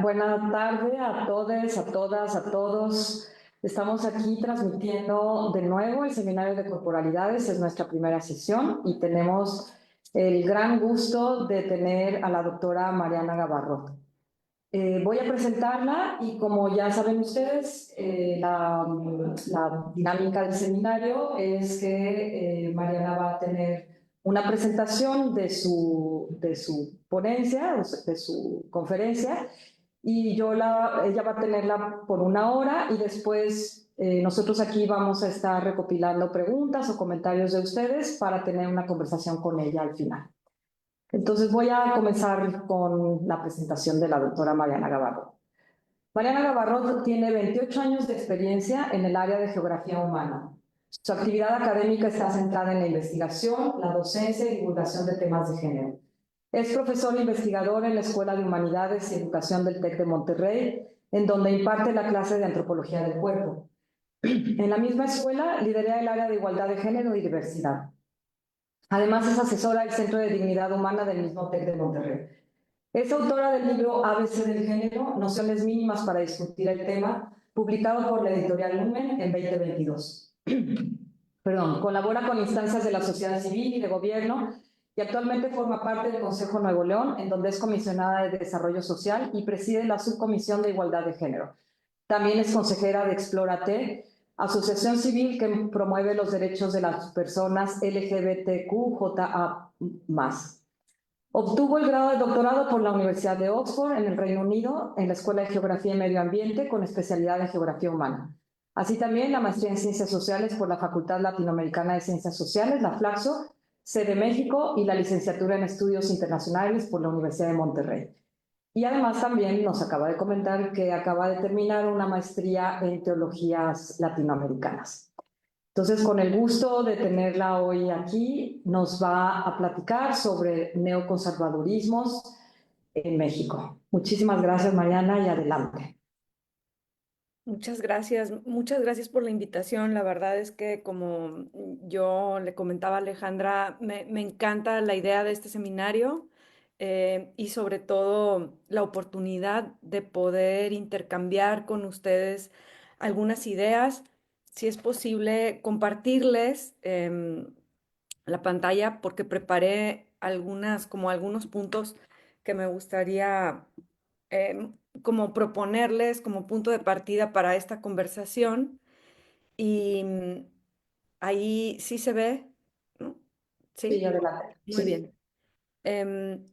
Buena tarde a todos, a todas, a todos. Estamos aquí transmitiendo de nuevo el seminario de corporalidades, es nuestra primera sesión y tenemos el gran gusto de tener a la doctora Mariana Gavarrot. Voy a presentarla y como ya saben ustedes, la dinámica del seminario es que Mariana va a tener una presentación de su ponencia, de su conferencia, y ella va a tenerla por una hora y después nosotros aquí vamos a estar recopilando preguntas o comentarios de ustedes para tener una conversación con ella al final. Entonces voy a comenzar con la presentación de la doctora Mariana Gavarrot. Mariana Gavarrot tiene 28 años de experiencia en el área de geografía humana. Su actividad académica está centrada en la investigación, la docencia y divulgación de temas de género. Es profesor investigador en la Escuela de Humanidades y Educación del TEC de Monterrey, en donde imparte la clase de Antropología del Cuerpo. En la misma escuela lidera el área de Igualdad de Género y Diversidad. Además, es asesora del Centro de Dignidad Humana del mismo TEC de Monterrey. Es autora del libro ABC del Género, Nociones Mínimas para Discutir el Tema, publicado por la editorial Lumen en 2022. Colabora con instancias de la sociedad civil y de gobierno y actualmente forma parte del Consejo Nuevo León, en donde es comisionada de Desarrollo Social y preside la Subcomisión de Igualdad de Género. También es consejera de Explórate, asociación civil que promueve los derechos de las personas LGBTQJA+. Obtuvo el grado de doctorado por la Universidad de Oxford en el Reino Unido, en la Escuela de Geografía y Medio Ambiente, con especialidad en Geografía Humana. Así también la maestría en Ciencias Sociales por la Facultad Latinoamericana de Ciencias Sociales, la FLACSO, sede México, y la licenciatura en Estudios Internacionales por la Universidad de Monterrey. Y además también nos acaba de comentar que acaba de terminar una maestría en Teologías Latinoamericanas. Entonces, con el gusto de tenerla hoy aquí, nos va a platicar sobre neoconservadurismos en México. Muchísimas gracias, Mariana, y adelante. Muchas gracias por la invitación. La verdad es que como yo le comentaba a Alejandra, me encanta la idea de este seminario y sobre todo la oportunidad de poder intercambiar con ustedes algunas ideas, si es posible, compartirles la pantalla porque preparé algunos puntos que me gustaría em, como proponerles como punto de partida para esta conversación. Y ahí sí se ve, ¿no? Sí, Sí, adelante. muy Sí. bien. Em,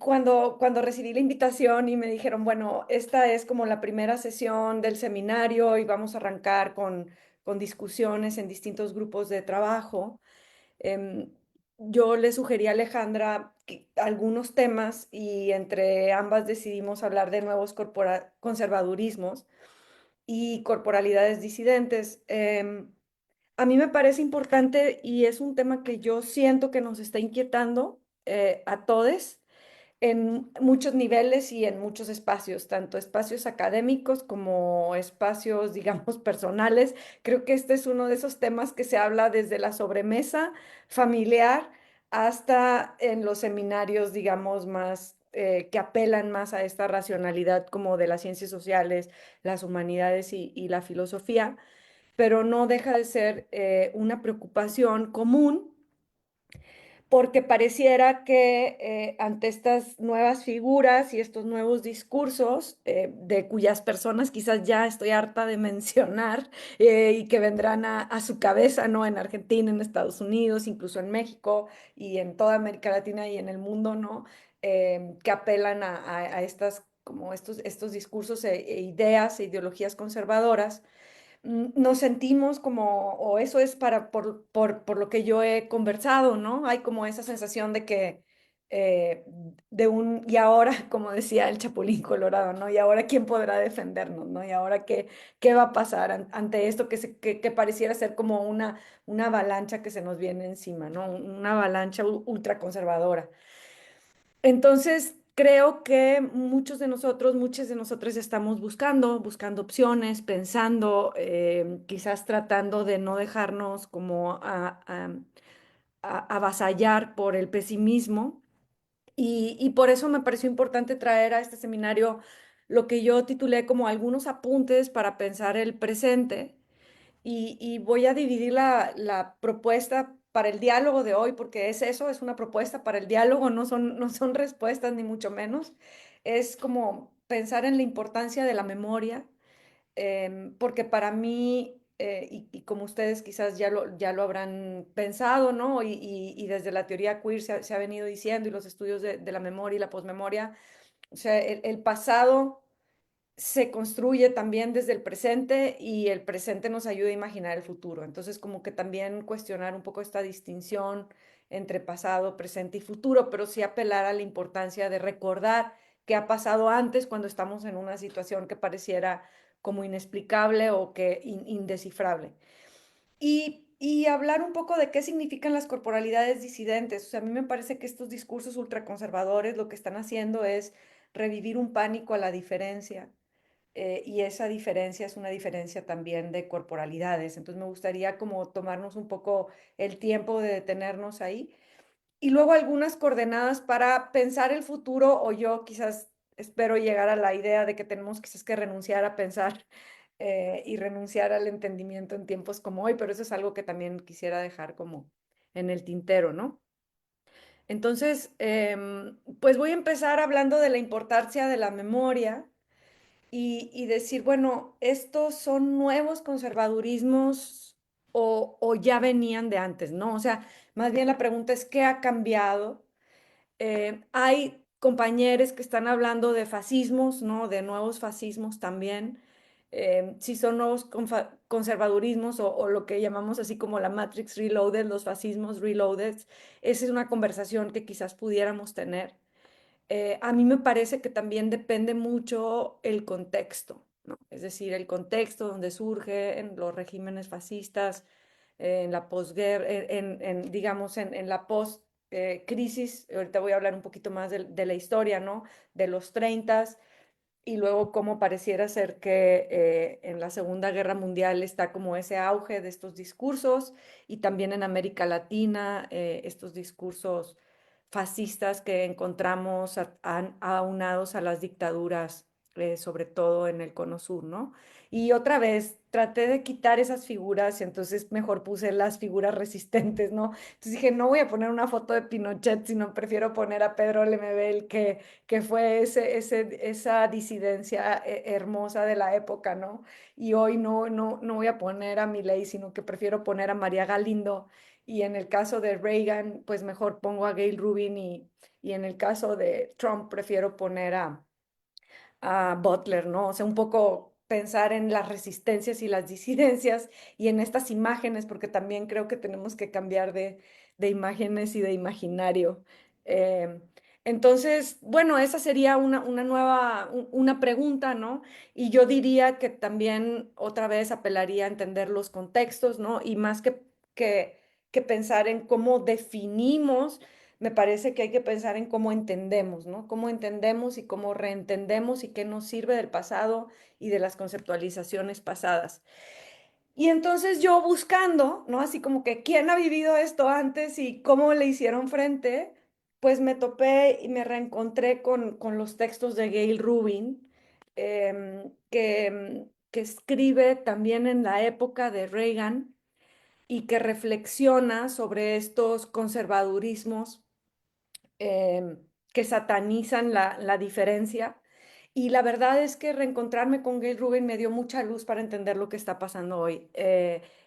cuando recibí la invitación y me dijeron, bueno, esta es como la primera sesión del seminario y vamos a arrancar con discusiones en distintos grupos de trabajo. Em, yo le sugerí a Alejandra algunos temas y entre ambas decidimos hablar de nuevos conservadurismos y corporalidades disidentes. A mí me parece importante y es un tema que yo siento que nos está inquietando a todos en muchos niveles y en muchos espacios, tanto espacios académicos como espacios, digamos, personales. Creo que este es uno de esos temas que se habla desde la sobremesa familiar hasta en los seminarios, digamos, más que apelan más a esta racionalidad como de las ciencias sociales, las humanidades y la filosofía, pero no deja de ser una preocupación común porque pareciera que ante estas nuevas figuras y estos nuevos discursos, de cuyas personas quizás ya estoy harta de mencionar y que vendrán a su cabeza, ¿no? En Argentina, en Estados Unidos, incluso en México y en toda América Latina y en el mundo, ¿no? Que apelan a estas, como estos discursos e ideas e ideologías conservadoras nos sentimos como, o eso es por lo que yo he conversado, ¿no? Hay como esa sensación de que, y ahora, como decía el Chapulín Colorado, ¿no? Y ahora quién podrá defendernos, ¿no? Y ahora qué va a pasar ante esto que pareciera ser como una avalancha que se nos viene encima, ¿no? Una avalancha ultraconservadora. Entonces, creo que muchas de nosotros estamos buscando opciones, pensando, quizás tratando de no dejarnos como avasallar por el pesimismo Y por eso me pareció importante traer a este seminario lo que yo titulé como algunos apuntes para pensar el presente. Y voy a dividir la propuesta para el diálogo de hoy, porque es eso, es una propuesta para el diálogo, no son respuestas ni mucho menos. Es como pensar en la importancia de la memoria, porque para mí, y como ustedes quizás ya lo habrán pensado, ¿no? Y desde la teoría queer se ha venido diciendo, y los estudios de la memoria y la posmemoria, o sea, el pasado se construye también desde el presente y el presente nos ayuda a imaginar el futuro. Entonces, como que también cuestionar un poco esta distinción entre pasado, presente y futuro, pero sí apelar a la importancia de recordar qué ha pasado antes cuando estamos en una situación que pareciera como inexplicable o que indescifrable. Y hablar un poco de qué significan las corporalidades disidentes. O sea, a mí me parece que estos discursos ultraconservadores lo que están haciendo es revivir un pánico a la diferencia, y esa diferencia es una diferencia también de corporalidades. Entonces me gustaría como tomarnos un poco el tiempo de detenernos ahí. Y luego algunas coordenadas para pensar el futuro, o yo quizás espero llegar a la idea de que tenemos quizás que renunciar a pensar, y renunciar al entendimiento en tiempos como hoy, pero eso es algo que también quisiera dejar como en el tintero, ¿no? Entonces, pues voy a empezar hablando de la importancia de la memoria y decir, bueno, ¿estos son nuevos conservadurismos o ya venían de antes, ¿no? O sea, más bien la pregunta es, ¿qué ha cambiado? Hay compañeros que están hablando de fascismos, ¿no? De nuevos fascismos también. Si son nuevos conservadurismos o lo que llamamos así como la Matrix Reloaded, los fascismos reloaded, esa es una conversación que quizás pudiéramos tener. A mí me parece que también depende mucho el contexto, ¿no? Es decir, el contexto donde surge en los regímenes fascistas, en la posguerra, digamos, en la post-crisis. Ahorita voy a hablar un poquito más de la historia, ¿no? De los 30, y luego cómo pareciera ser que en la Segunda Guerra Mundial está como ese auge de estos discursos, y también en América Latina, estos discursos fascistas que encontramos aunados a las dictaduras, sobre todo en el Cono Sur, ¿no? Y otra vez traté de quitar esas figuras, y entonces mejor puse las figuras resistentes, ¿no? Entonces dije, no voy a poner una foto de Pinochet, sino prefiero poner a Pedro Lemebel, que fue esa disidencia hermosa de la época, ¿no? Y hoy no voy a poner a Milei, sino que prefiero poner a María Galindo. Y en el caso de Reagan, pues mejor pongo a Gail Rubin, y en el caso de Trump prefiero poner a Butler, ¿no? O sea, un poco pensar en las resistencias y las disidencias y en estas imágenes, porque también creo que tenemos que cambiar de imágenes y de imaginario. Eh, entonces, bueno, esa sería una nueva, una pregunta, ¿no? Y yo diría que también otra vez apelaría a entender los contextos, ¿no? Y más que, que pensar en cómo definimos, me parece que hay que pensar en cómo entendemos, ¿no? Cómo entendemos y cómo reentendemos y qué nos sirve del pasado y de las conceptualizaciones pasadas. Y entonces yo buscando, ¿no? Así como que quién ha vivido esto antes y cómo le hicieron frente, pues me topé y me reencontré con los textos de Gail Rubin, que escribe también en la época de Reagan y que reflexiona sobre estos conservadurismos, eh, que satanizan la diferencia. Y la verdad es que reencontrarme con Gail Rubin me dio mucha luz para entender lo que está pasando hoy.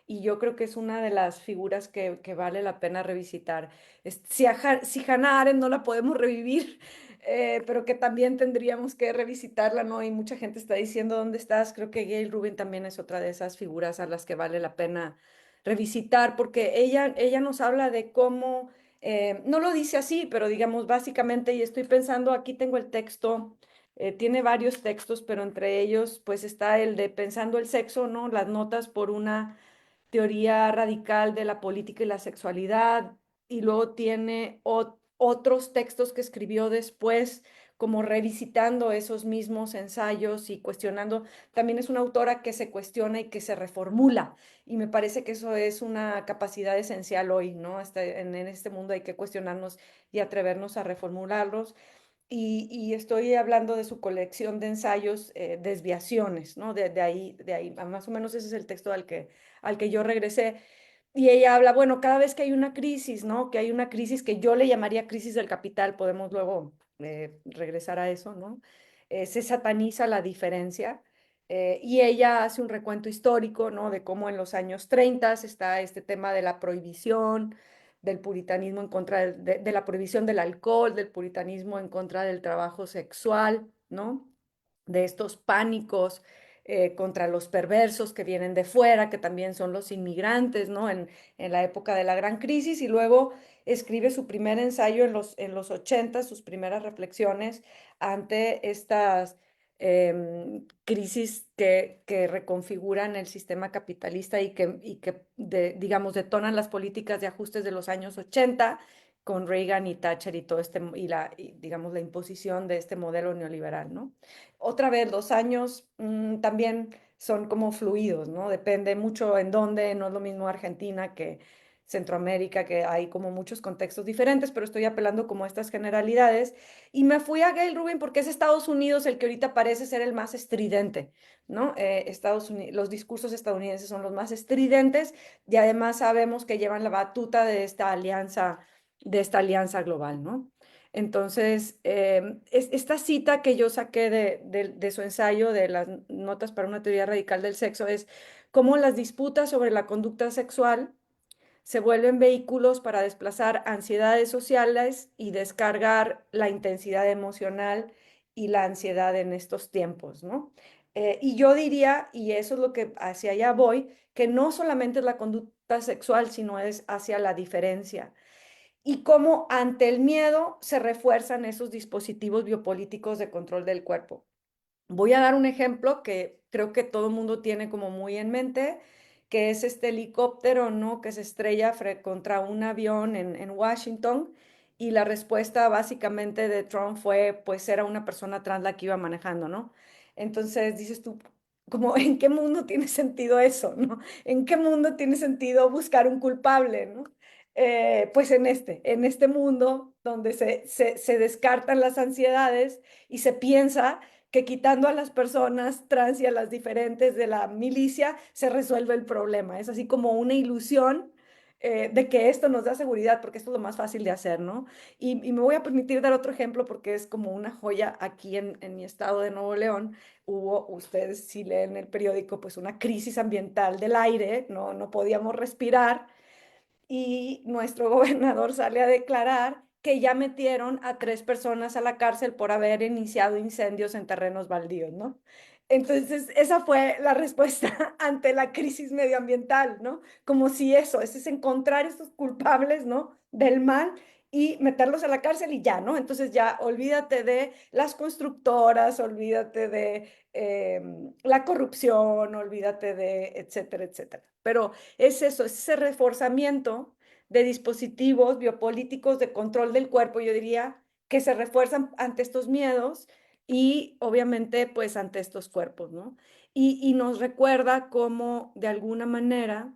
Y yo creo que es una de las figuras que vale la pena revisitar. Si Hannah Arendt no la podemos revivir, pero que también tendríamos que revisitarla, ¿no? Y mucha gente está diciendo, ¿dónde estás? Creo que Gail Rubin también es otra de esas figuras a las que vale la pena revisitar, porque ella nos habla de cómo, no lo dice así, pero digamos básicamente, y estoy pensando, aquí tengo el texto, tiene varios textos, pero entre ellos pues está el de Pensando el sexo, ¿no? Las notas por una teoría radical de la política y la sexualidad, y luego tiene otros textos que escribió después, como revisitando esos mismos ensayos y cuestionando. También es una autora que se cuestiona y que se reformula. Y me parece que eso es una capacidad esencial hoy, ¿no? Hasta en este mundo hay que cuestionarnos y atrevernos a reformularlos. Y estoy hablando de su colección de ensayos, Desviaciones, ¿no? De ahí, más o menos ese es el texto al que yo regresé. Y ella habla, bueno, cada vez que hay una crisis, ¿no? Que hay una crisis que yo le llamaría crisis del capital, podemos luego regresar a eso, ¿no? Se sataniza la diferencia. Y ella hace un recuento histórico, ¿no? De cómo en los años 30 está este tema de la prohibición, del puritanismo en contra de la prohibición del alcohol, del puritanismo en contra del trabajo sexual, ¿no? De estos pánicos contra los perversos que vienen de fuera, que también son los inmigrantes, ¿no? En la época de la gran crisis, y luego escribe su primer ensayo en los 80, sus primeras reflexiones ante estas crisis que reconfiguran el sistema capitalista digamos, detonan las políticas de ajustes de los años 80 con Reagan y Thatcher y todo digamos, la imposición de este modelo neoliberal, ¿no? Otra vez, los años también son como fluidos, ¿no? Depende mucho en dónde, no es lo mismo Argentina que Centroamérica, que hay como muchos contextos diferentes, pero estoy apelando como a estas generalidades. Y me fui a Gail Rubin porque es Estados Unidos el que ahorita parece ser el más estridente, ¿no? Estados Unidos, los discursos estadounidenses son los más estridentes y además sabemos que llevan la batuta de esta alianza global, ¿no? Entonces, esta cita que yo saqué de su ensayo de las notas para una teoría radical del sexo es cómo las disputas sobre la conducta sexual se vuelven vehículos para desplazar ansiedades sociales y descargar la intensidad emocional y la ansiedad en estos tiempos, ¿no? Y yo diría, y eso es lo que hacia allá voy, que no solamente es la conducta sexual, sino es hacia la diferencia y cómo ante el miedo se refuerzan esos dispositivos biopolíticos de control del cuerpo. Voy a dar un ejemplo que creo que todo el mundo tiene como muy en mente, que es este helicóptero, ¿no? Que se estrella contra un avión en Washington y la respuesta básicamente de Trump fue, pues era una persona trans la que iba manejando, ¿no? Entonces dices tú, como, ¿en qué mundo tiene sentido eso, ¿no? ¿En qué mundo tiene sentido buscar un culpable, ¿no? Pues en este mundo donde se descartan las ansiedades y se piensa que quitando a las personas trans y a las diferentes de la milicia se resuelve el problema. Es así como una ilusión de que esto nos da seguridad, porque esto es lo más fácil de hacer, ¿no? Y me voy a permitir dar otro ejemplo porque es como una joya aquí en mi estado de Nuevo León. Hubo, ustedes si leen el periódico, pues una crisis ambiental del aire, ¿no? No podíamos respirar y nuestro gobernador sale a declarar que ya metieron a 3 personas a la cárcel por haber iniciado incendios en terrenos baldíos, ¿no? Entonces, esa fue la respuesta ante la crisis medioambiental, ¿no? Como si eso, ese es encontrar esos culpables, ¿no? Del mal y meterlos a la cárcel y ya, ¿no? Entonces ya olvídate de las constructoras, olvídate de la corrupción, olvídate de etcétera, etcétera. Pero es eso, es ese reforzamiento de dispositivos biopolíticos de control del cuerpo, yo diría, que se refuerzan ante estos miedos y obviamente pues ante estos cuerpos, ¿no? Y nos recuerda cómo de alguna manera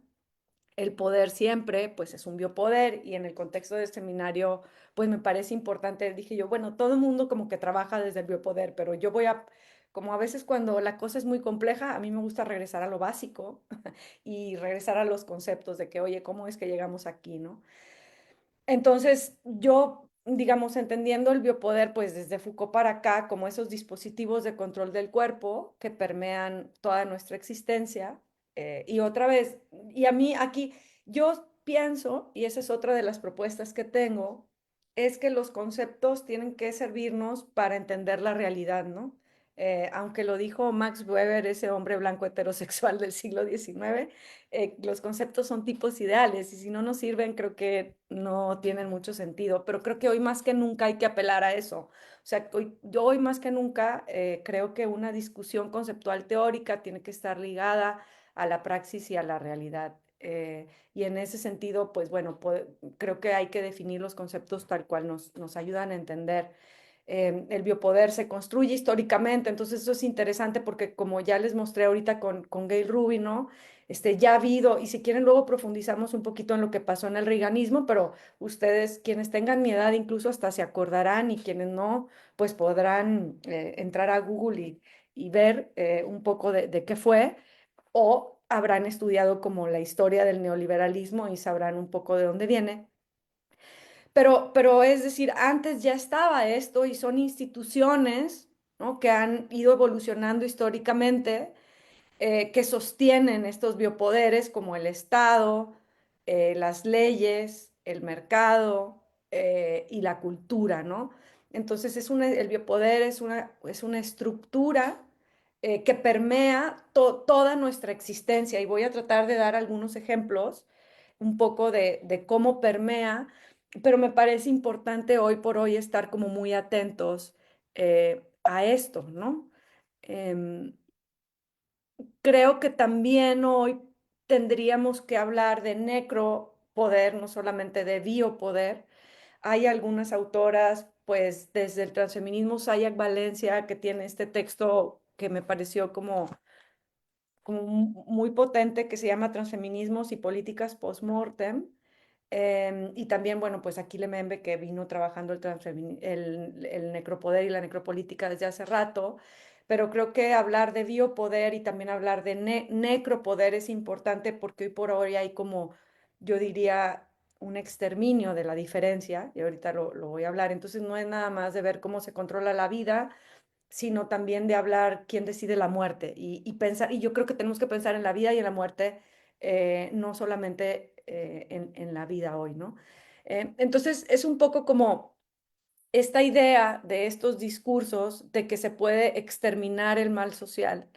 el poder siempre, pues es un biopoder y en el contexto del seminario, pues me parece importante, dije yo, bueno, todo el mundo como que trabaja desde el biopoder, pero yo voy a, como a veces cuando la cosa es muy compleja, a mí me gusta regresar a lo básico y regresar a los conceptos de que, oye, ¿cómo es que llegamos aquí, no? Entonces, yo, digamos, entendiendo el biopoder, pues desde Foucault para acá, como esos dispositivos de control del cuerpo que permean toda nuestra existencia. Y otra vez, y a mí aquí, yo pienso, y esa es otra de las propuestas que tengo, es que los conceptos tienen que servirnos para entender la realidad, ¿no? Aunque lo dijo Max Weber, ese hombre blanco heterosexual del siglo XIX, los conceptos son tipos ideales y si no nos sirven creo que no tienen mucho sentido, pero creo que hoy más que nunca hay que apelar a eso. O sea, yo hoy más que nunca creo que una discusión conceptual teórica tiene que estar ligada a la praxis y a la realidad. Y en ese sentido, pues bueno, creo que hay que definir los conceptos tal cual nos ayudan a entender. el biopoder se construye históricamente, entonces eso es interesante porque como ya les mostré ahorita con Gail Rubin, ¿no? Ya ha habido, y si quieren luego profundizamos un poquito en lo que pasó en el reaganismo, pero ustedes, quienes tengan mi edad, incluso hasta se acordarán y quienes no, pues podrán entrar a Google y ver un poco de qué fue, o habrán estudiado como la historia del neoliberalismo y sabrán un poco de dónde viene. Pero es decir, antes ya estaba esto y son instituciones, ¿no? Que han ido evolucionando históricamente, que sostienen estos biopoderes como el Estado, las leyes, el mercado y la cultura, ¿no? Entonces el biopoder es una estructura que permea toda nuestra existencia y voy a tratar de dar algunos ejemplos un poco de cómo permea, pero me parece importante hoy por hoy estar como muy atentos a esto, ¿no? Em, Creo que también hoy tendríamos que hablar de necropoder, no solamente de biopoder. Hay algunas autoras, pues desde el transfeminismo, Sayak Valencia, que tiene este texto que me pareció como muy potente, que se llama Transfeminismos y Políticas Postmortem. Y también, bueno, pues Aquile Membe, que vino trabajando el necropoder y la necropolítica desde hace rato, pero creo que hablar de biopoder y también hablar de necropoder es importante porque hoy por hoy hay como, yo diría, un exterminio de la diferencia, y ahorita lo voy a hablar, entonces no es nada más de ver cómo se controla la vida, sino también de hablar quién decide la muerte y pensar, y yo creo que tenemos que pensar en la vida y en la muerte, no solamente en la vida hoy, ¿no? Entonces es un poco como esta idea de estos discursos de que se puede exterminar el mal social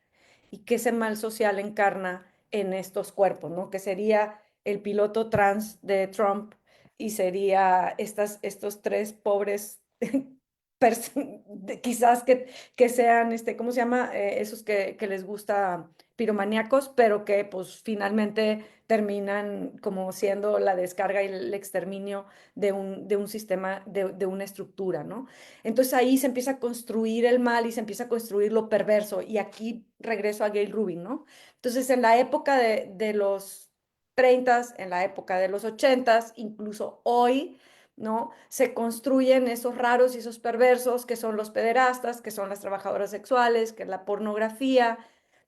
y que ese mal social encarna en estos cuerpos, ¿no? Que sería el piloto trans de Trump y sería estos tres pobres quizás que sean, ¿cómo se llama? Esos que les gusta piromaníacos, pero que pues finalmente terminan como siendo la descarga y el exterminio de un sistema, de una estructura, ¿no? Entonces ahí se empieza a construir el mal y se empieza a construir lo perverso. Y aquí regreso a Gail Rubin, ¿no? Entonces en la época de los 30, en la época de los 80, incluso hoy, ¿no? Se construyen esos raros y esos perversos que son los pederastas, que son las trabajadoras sexuales, que es la pornografía,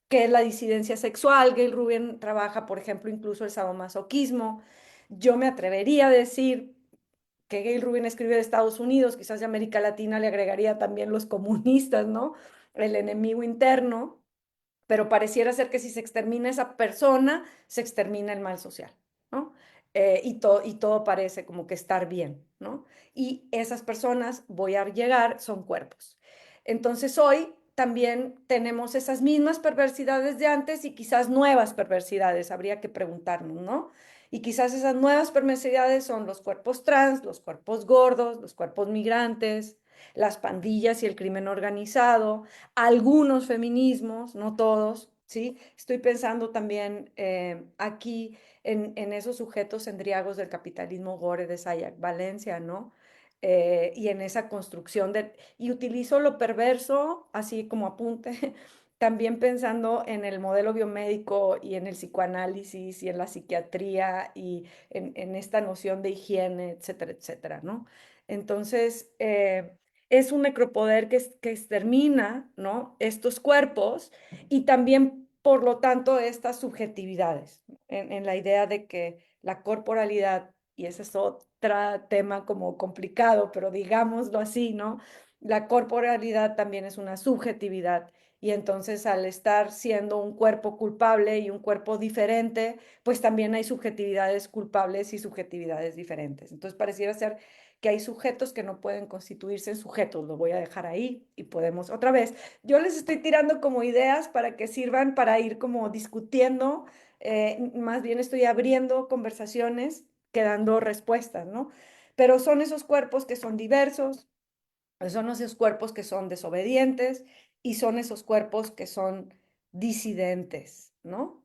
que es la disidencia sexual. Gail Rubin trabaja, por ejemplo, incluso el sadomasoquismo. Yo me atrevería a decir que Gail Rubin escribe de Estados Unidos, quizás de América Latina le agregaría también los comunistas, ¿no? El enemigo interno, pero pareciera ser que si se extermina esa persona, se extermina el mal social, ¿no? Y todo parece como que estar bien, ¿no? Y esas personas, voy a llegar, son cuerpos. Entonces hoy también tenemos esas mismas perversidades de antes y quizás nuevas perversidades, habría que preguntarnos, ¿no? Y quizás esas nuevas perversidades son los cuerpos trans, los cuerpos gordos, los cuerpos migrantes, las pandillas y el crimen organizado, algunos feminismos, no todos, ¿sí? Estoy pensando también aquí en esos sujetos endriagos del capitalismo gore de Sayak Valencia, ¿no? Y en esa construcción y utilizo lo perverso así como apunte, también pensando en el modelo biomédico y en el psicoanálisis y en la psiquiatría y en esta noción de higiene, etcétera, etcétera, ¿no? Entonces, es un necropoder que extermina, ¿no? Estos cuerpos y también, por lo tanto, estas subjetividades, en la idea de que la corporalidad, y ese es otro tema como complicado, pero digámoslo así, ¿no? La corporalidad también es una subjetividad y entonces al estar siendo un cuerpo culpable y un cuerpo diferente, pues también hay subjetividades culpables y subjetividades diferentes. Entonces pareciera ser que hay sujetos que no pueden constituirse en sujetos. Lo voy a dejar ahí y podemos otra vez. Yo les estoy tirando como ideas para que sirvan para ir como discutiendo, más bien estoy abriendo conversaciones que dando respuestas, ¿no? Pero son esos cuerpos que son diversos, son esos cuerpos que son desobedientes y son esos cuerpos que son disidentes, ¿no?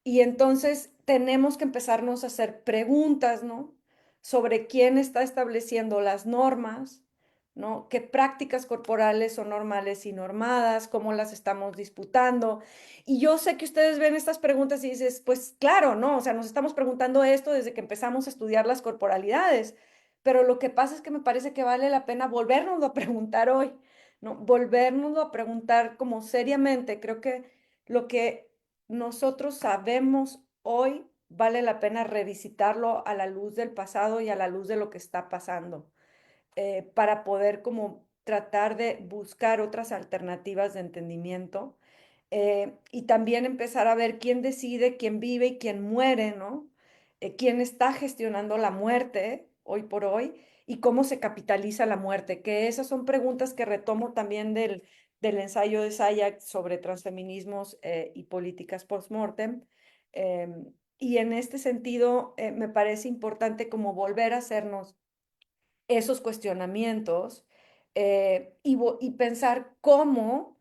Y entonces tenemos que empezarnos a hacer preguntas, ¿no? Sobre quién está estableciendo las normas, ¿no? ¿Qué prácticas corporales son normales y normadas? ¿Cómo las estamos disputando? Y yo sé que ustedes ven estas preguntas y dices, pues claro, ¿no? O sea, nos estamos preguntando esto desde que empezamos a estudiar las corporalidades, pero lo que pasa es que me parece que vale la pena volvernoslo a preguntar hoy, ¿no? Volvernoslo a preguntar como seriamente. Creo que lo que nosotros sabemos hoy vale la pena revisitarlo a la luz del pasado y a la luz de lo que está pasando, para poder como tratar de buscar otras alternativas de entendimiento, y también empezar a ver quién decide, quién vive y quién muere, ¿no? Quién está gestionando la muerte hoy por hoy y cómo se capitaliza la muerte, que esas son preguntas que retomo también del ensayo de Sayak sobre transfeminismos, y políticas post-mortem. Y en este sentido, me parece importante como volver a hacernos esos cuestionamientos, y pensar cómo,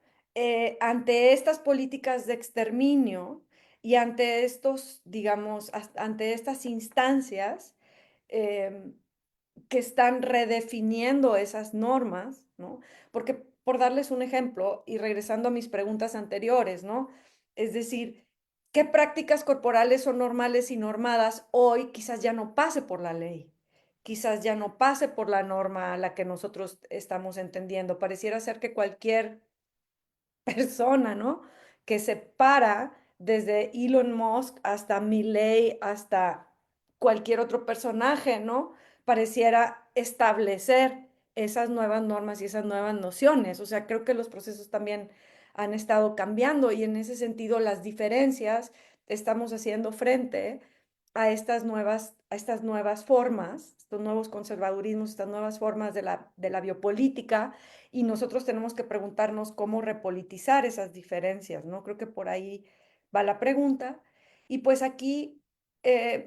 ante estas políticas de exterminio y ante estos, digamos, ante estas instancias, em, que están redefiniendo esas normas, ¿no? Porque, por darles un ejemplo, y regresando a mis preguntas anteriores, ¿no? Es decir, ¿qué prácticas corporales son normales y normadas hoy quizás ya no pase por la ley? Quizás ya no pase por la norma a la que nosotros estamos entendiendo. Pareciera ser que cualquier persona, ¿no? Que se para desde Elon Musk hasta Milley, hasta cualquier otro personaje, ¿no? Pareciera establecer esas nuevas normas y esas nuevas nociones. O sea, creo que los procesos también han estado cambiando y en ese sentido las diferencias estamos haciendo frente a estas nuevas formas, estos nuevos conservadurismos, estas nuevas formas de la biopolítica, y nosotros tenemos que preguntarnos cómo repolitizar esas diferencias, ¿no? Creo que por ahí va la pregunta. Y pues aquí,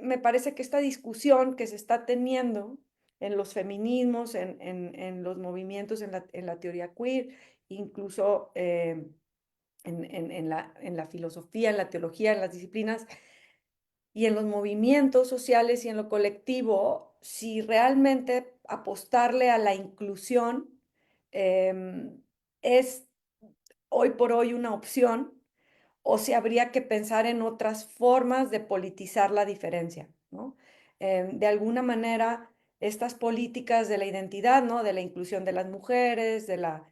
me parece que esta discusión que se está teniendo en los feminismos, en los movimientos, en la teoría queer, incluso, en la filosofía, en la teología, en las disciplinas y en los movimientos sociales y en lo colectivo, si realmente apostarle a la inclusión, es hoy por hoy una opción, o si habría que pensar en otras formas de politizar la diferencia, ¿no? De alguna manera, estas políticas de la identidad, ¿no? De la inclusión de las mujeres, de la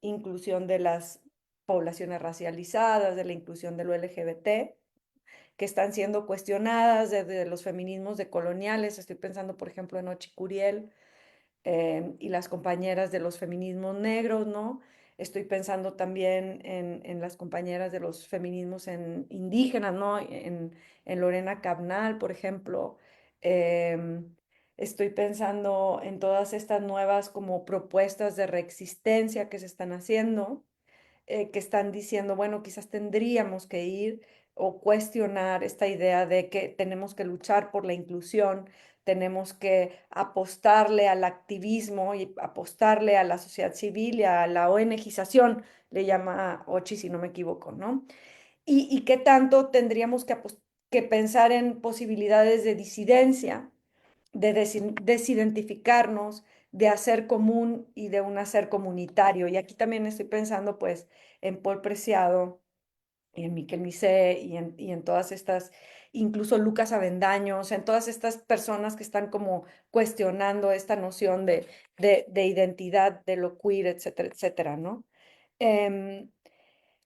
inclusión de las poblaciones racializadas, de la inclusión de lo LGBT, que están siendo cuestionadas desde los feminismos decoloniales. Estoy pensando, por ejemplo, en Ochi Curiel, y las compañeras de los feminismos negros, ¿no? Estoy pensando también en las compañeras de los feminismos indígenas, ¿no? En Lorena Cabnal, por ejemplo. Em, Estoy pensando en todas estas nuevas como propuestas de reexistencia que se están haciendo, que están diciendo, bueno, quizás tendríamos que ir o cuestionar esta idea de que tenemos que luchar por la inclusión, tenemos que apostarle al activismo y apostarle a la sociedad civil y a la ONGización, le llama Ochi si no me equivoco, ¿no? Y qué tanto tendríamos que pensar en posibilidades de disidencia, de desidentificarnos, de hacer común y de un hacer comunitario. Y aquí también estoy pensando pues en Paul Preciado y en Miquel Misé y en todas estas, incluso Lucas Avendaño, o sea, en todas estas personas que están como cuestionando esta noción de identidad, de lo queer, etcétera, etcétera, ¿no? Em,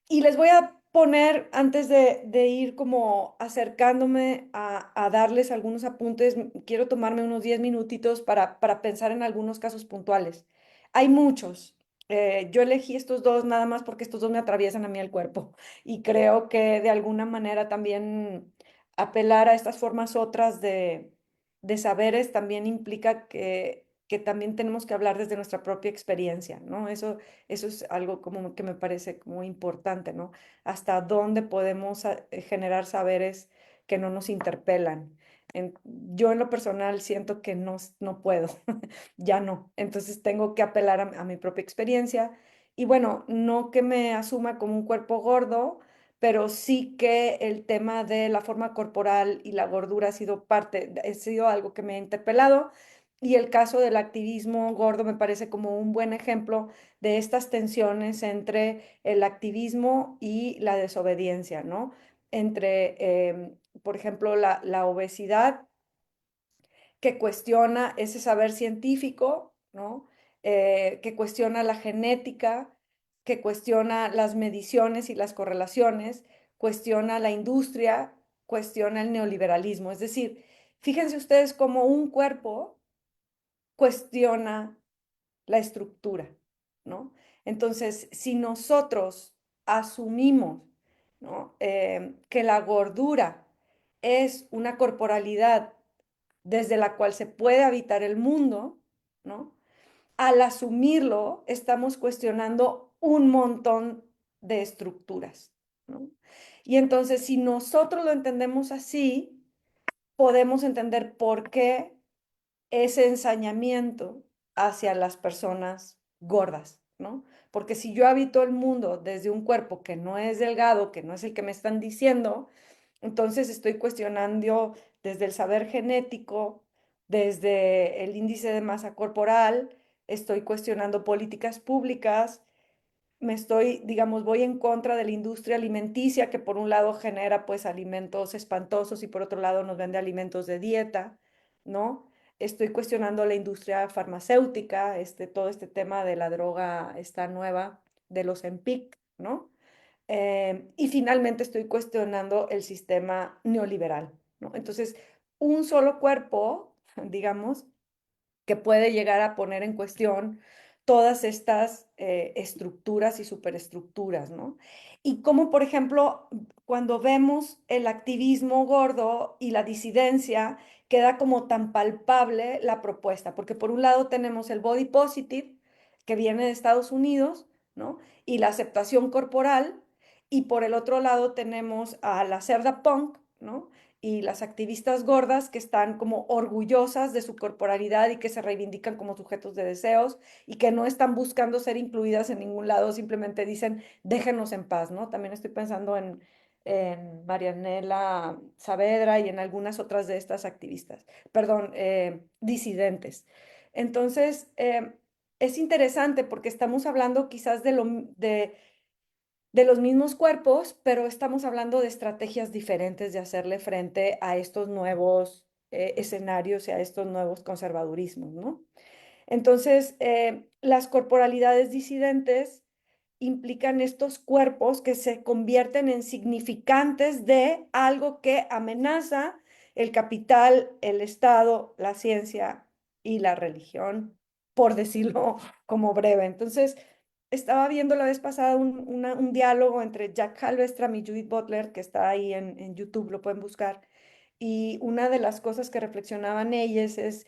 y les voy a poner, antes de ir como acercándome a darles algunos apuntes, quiero tomarme unos 10 minutitos para pensar en algunos casos puntuales. Hay muchos. Yo elegí estos dos nada más porque estos dos me atraviesan a mí el cuerpo y creo que de alguna manera también apelar a estas formas otras de saberes también implica que también tenemos que hablar desde nuestra propia experiencia, ¿no? Eso es algo como que me parece muy importante, ¿no? Hasta dónde podemos generar saberes que no nos interpelan. Yo en lo personal siento que no puedo, ya no. Entonces tengo que apelar a mi propia experiencia y bueno, no que me asuma como un cuerpo gordo, pero sí que el tema de la forma corporal y la gordura ha sido algo que me ha interpelado. Y el caso del activismo gordo me parece como un buen ejemplo de estas tensiones entre el activismo y la desobediencia, ¿no? Entre, por ejemplo, la obesidad que cuestiona ese saber científico, ¿no? Que cuestiona la genética, que cuestiona las mediciones y las correlaciones, cuestiona la industria, cuestiona el neoliberalismo. Es decir, fíjense ustedes cómo un cuerpo cuestiona la estructura, ¿no? Entonces, si nosotros asumimos, ¿no? Que la gordura es una corporalidad desde la cual se puede habitar el mundo, ¿no? Al asumirlo, estamos cuestionando un montón de estructuras, ¿no? Y entonces, si nosotros lo entendemos así, podemos entender por qué ese ensañamiento hacia las personas gordas, ¿no? Porque si yo habito el mundo desde un cuerpo que no es delgado, que no es el que me están diciendo, entonces estoy cuestionando desde el saber genético, desde el índice de masa corporal, estoy cuestionando políticas públicas, me estoy, digamos, voy en contra de la industria alimenticia que por un lado genera pues alimentos espantosos y por otro lado nos vende alimentos de dieta, ¿no? Estoy cuestionando la industria farmacéutica, todo este tema de la droga, esta nueva, de los EMPIC, ¿no? Y finalmente estoy cuestionando el sistema neoliberal, ¿no? Entonces, un solo cuerpo, digamos, que puede llegar a poner en cuestión todas estas estructuras y superestructuras, ¿no? Y como, por ejemplo, cuando vemos el activismo gordo y la disidencia, queda como tan palpable la propuesta, porque por un lado tenemos el body positive, que viene de Estados Unidos, ¿no? Y la aceptación corporal, y por el otro lado tenemos a la cerda punk, ¿no? Y las activistas gordas que están como orgullosas de su corporalidad y que se reivindican como sujetos de deseos y que no están buscando ser incluidas en ningún lado, simplemente dicen, déjenos en paz, ¿no? También estoy pensando en Marianela Saavedra y en algunas otras de estas activistas, perdón, disidentes. Entonces, es interesante porque estamos hablando quizás de los mismos cuerpos, pero estamos hablando de estrategias diferentes de hacerle frente a estos nuevos escenarios y a estos nuevos conservadurismos, ¿no? Entonces, las corporalidades disidentes implican estos cuerpos que se convierten en significantes de algo que amenaza el capital, el Estado, la ciencia y la religión, por decirlo como breve. Entonces, estaba viendo la vez pasada un diálogo entre Jack Halberstam y Judith Butler, que está ahí en YouTube, lo pueden buscar. Y una de las cosas que reflexionaban ellas es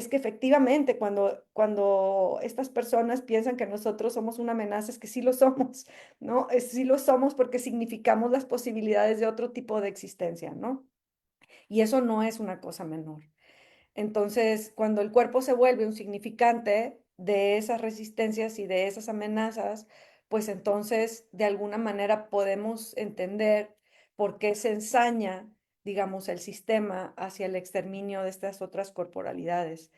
que efectivamente cuando estas personas piensan que nosotros somos una amenaza, es que sí lo somos, ¿no? Sí lo somos porque significamos las posibilidades de otro tipo de existencia, ¿no? Y eso no es una cosa menor. Entonces, cuando el cuerpo se vuelve un significante de esas resistencias y de esas amenazas, pues entonces de alguna manera podemos entender por qué se ensaña, digamos, el sistema hacia el exterminio de estas otras corporalidades.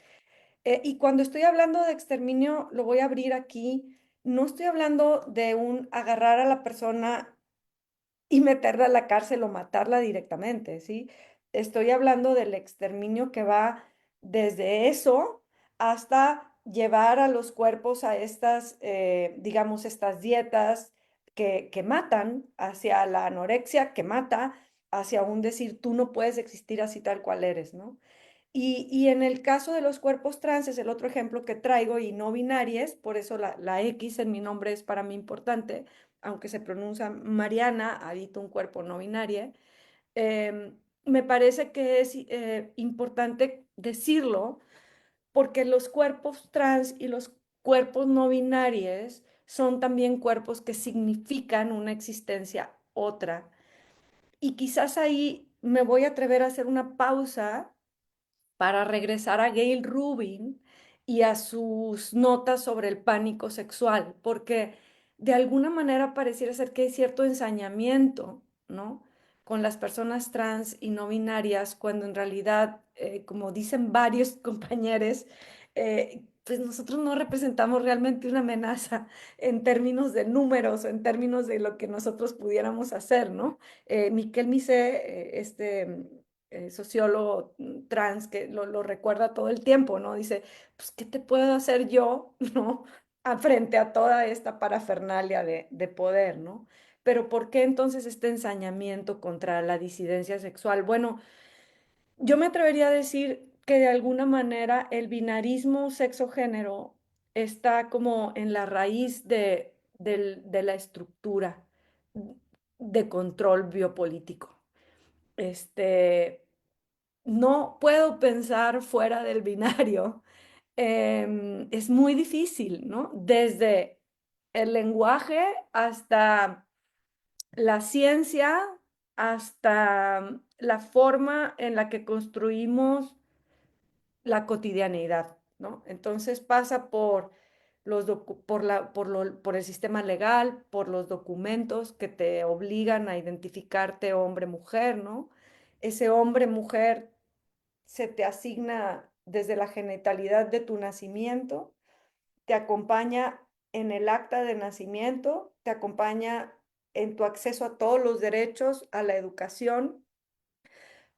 Y cuando estoy hablando de exterminio, lo voy a abrir aquí, no estoy hablando de un agarrar a la persona y meterla a la cárcel o matarla directamente, ¿sí? Estoy hablando del exterminio que va desde eso hasta llevar a los cuerpos a estas, digamos, estas dietas que matan, hacia la anorexia que mata, hacia un decir, tú no puedes existir así tal cual eres, ¿no? Y en el caso de los cuerpos trans es el otro ejemplo que traigo y no binarias, por eso la X en mi nombre es para mí importante, aunque se pronuncia Mariana, habito un cuerpo no binario. Me parece que es importante decirlo porque los cuerpos trans y los cuerpos no binarios son también cuerpos que significan una existencia otra. Y quizás ahí me voy a atrever a hacer una pausa para regresar a Gail Rubin y a sus notas sobre el pánico sexual, porque de alguna manera pareciera ser que hay cierto ensañamiento, ¿no? Con las personas trans y no binarias, cuando en realidad como dicen varios compañeros, pues nosotros no representamos realmente una amenaza en términos de números, en términos de lo que nosotros pudiéramos hacer, ¿no? Miquel Misé, sociólogo trans, que lo recuerda todo el tiempo, ¿no? Dice, pues, ¿qué te puedo hacer yo, ¿no? Frente a toda esta parafernalia de poder, ¿no? Pero ¿por qué entonces este ensañamiento contra la disidencia sexual? Bueno, yo me atrevería a decir que de alguna manera el binarismo sexo-género está como en la raíz de la estructura de control biopolítico. Este, no puedo pensar fuera del binario. Es muy difícil, ¿no? Desde el lenguaje hasta la ciencia, hasta la forma en la que construimos la cotidianeidad, ¿no? Entonces pasa por por el sistema legal, por los documentos que te obligan a identificarte hombre-mujer, ¿no? Ese hombre-mujer se te asigna desde la genitalidad de tu nacimiento, te acompaña en el acta de nacimiento, te acompaña en tu acceso a todos los derechos, a la educación,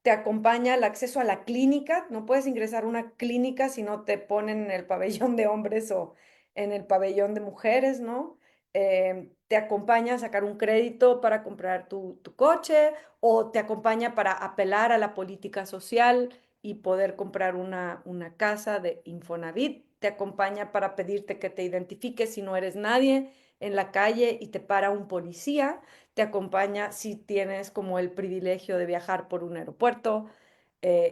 te acompaña el acceso a la clínica. No puedes ingresar a una clínica si no te ponen en el pabellón de hombres o en el pabellón de mujeres, ¿no? Te acompaña a sacar un crédito para comprar tu coche o te acompaña para apelar a la política social y poder comprar una casa de Infonavit. Te acompaña para pedirte que te identifiques si no eres nadie en la calle y te para un policía. Te acompaña si tienes como el privilegio de viajar por un aeropuerto,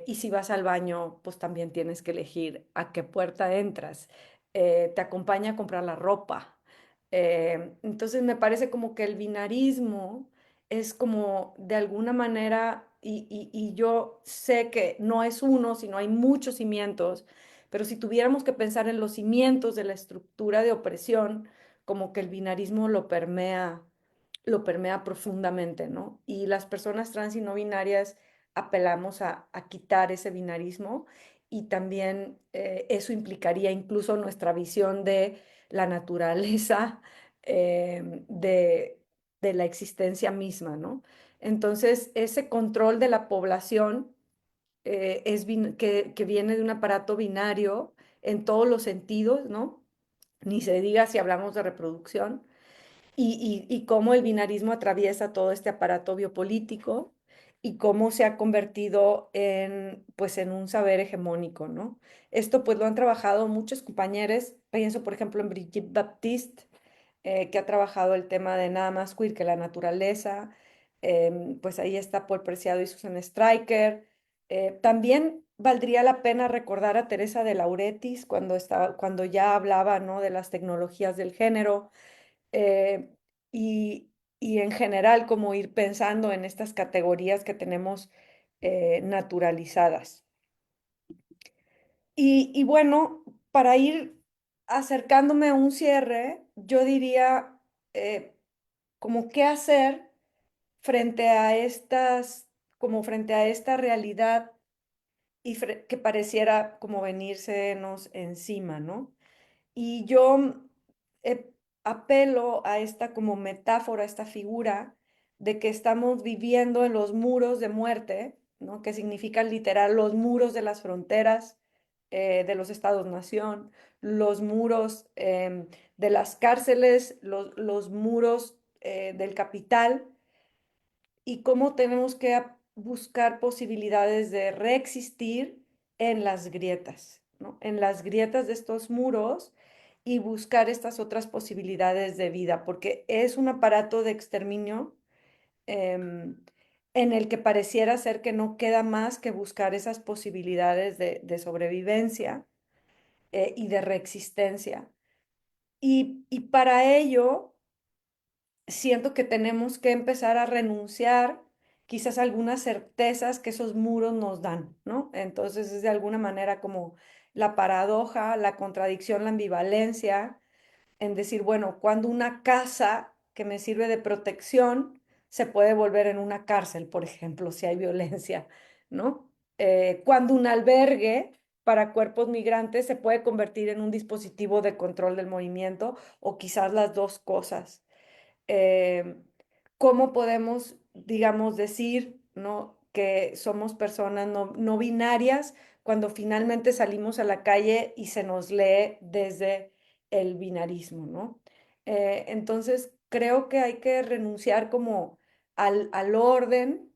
y si vas al baño, pues también tienes que elegir a qué puerta entras. Te acompaña a comprar la ropa. Entonces me parece como que el binarismo es como de alguna manera, y yo sé que no es uno, sino hay muchos cimientos, pero si tuviéramos que pensar en los cimientos de la estructura de opresión, como que el binarismo lo permea profundamente, ¿no? Y las personas trans y no binarias apelamos a quitar ese binarismo y también eso implicaría incluso nuestra visión de la naturaleza, de la existencia misma, ¿no? Entonces, ese control de la población que viene de un aparato binario en todos los sentidos, ¿no? Ni se diga si hablamos de reproducción y cómo el binarismo atraviesa todo este aparato biopolítico y cómo se ha convertido en, pues, en un saber hegemónico, ¿no? Esto pues lo han trabajado muchos compañeros, pienso por ejemplo en Brigitte Baptiste, que ha trabajado el tema de nada más queer que la naturaleza, pues ahí está Paul Preciado y Susan Stryker. También valdría la pena recordar a Teresa de Lauretis cuando ya hablaba, ¿no? De las tecnologías del género, eh, y, y en general como ir pensando en estas categorías que tenemos naturalizadas. Y bueno, para ir acercándome a un cierre, yo diría como qué hacer frente a como frente a esta realidad que pareciera como venírsenos encima, ¿no? Y yo eh, apelo a esta como metáfora, esta figura de que estamos viviendo en los muros de muerte, ¿no? Que significan literal los muros de las fronteras de los estados-nación, los muros de las cárceles, los muros del capital, y cómo tenemos que buscar posibilidades de reexistir en las grietas, ¿no? En las grietas de estos muros y buscar estas otras posibilidades de vida, porque es un aparato de exterminio en el que pareciera ser que no queda más que buscar esas posibilidades de sobrevivencia y de reexistencia. Y para ello siento que tenemos que empezar a renunciar quizás a algunas certezas que esos muros nos dan, ¿no? Entonces es de alguna manera como la paradoja, la contradicción, la ambivalencia en decir, bueno, cuando una casa que me sirve de protección se puede volver en una cárcel, por ejemplo, si hay violencia, ¿no? cuando un albergue para cuerpos migrantes se puede convertir en un dispositivo de control del movimiento o quizás las dos cosas. Eh, ¿Cómo podemos, digamos, decir, ¿no?, que somos personas no binarias cuando finalmente salimos a la calle y se nos lee desde el binarismo, ¿no? Entonces, creo que hay que renunciar como al orden,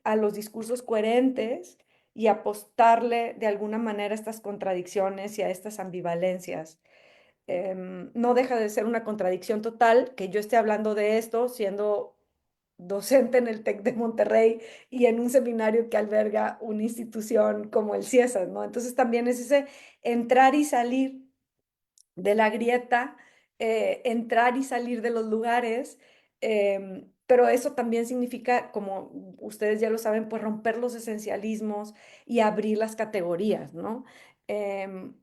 a los discursos coherentes y apostarle de alguna manera a estas contradicciones y a estas ambivalencias. No deja de ser una contradicción total que yo esté hablando de esto siendo docente en el TEC de Monterrey y en un seminario que alberga una institución como el CIESAS, ¿no? Entonces también es ese entrar y salir de la grieta, entrar y salir de los lugares, pero eso también significa, como ustedes ya lo saben, pues romper los esencialismos y abrir las categorías, ¿no? Em,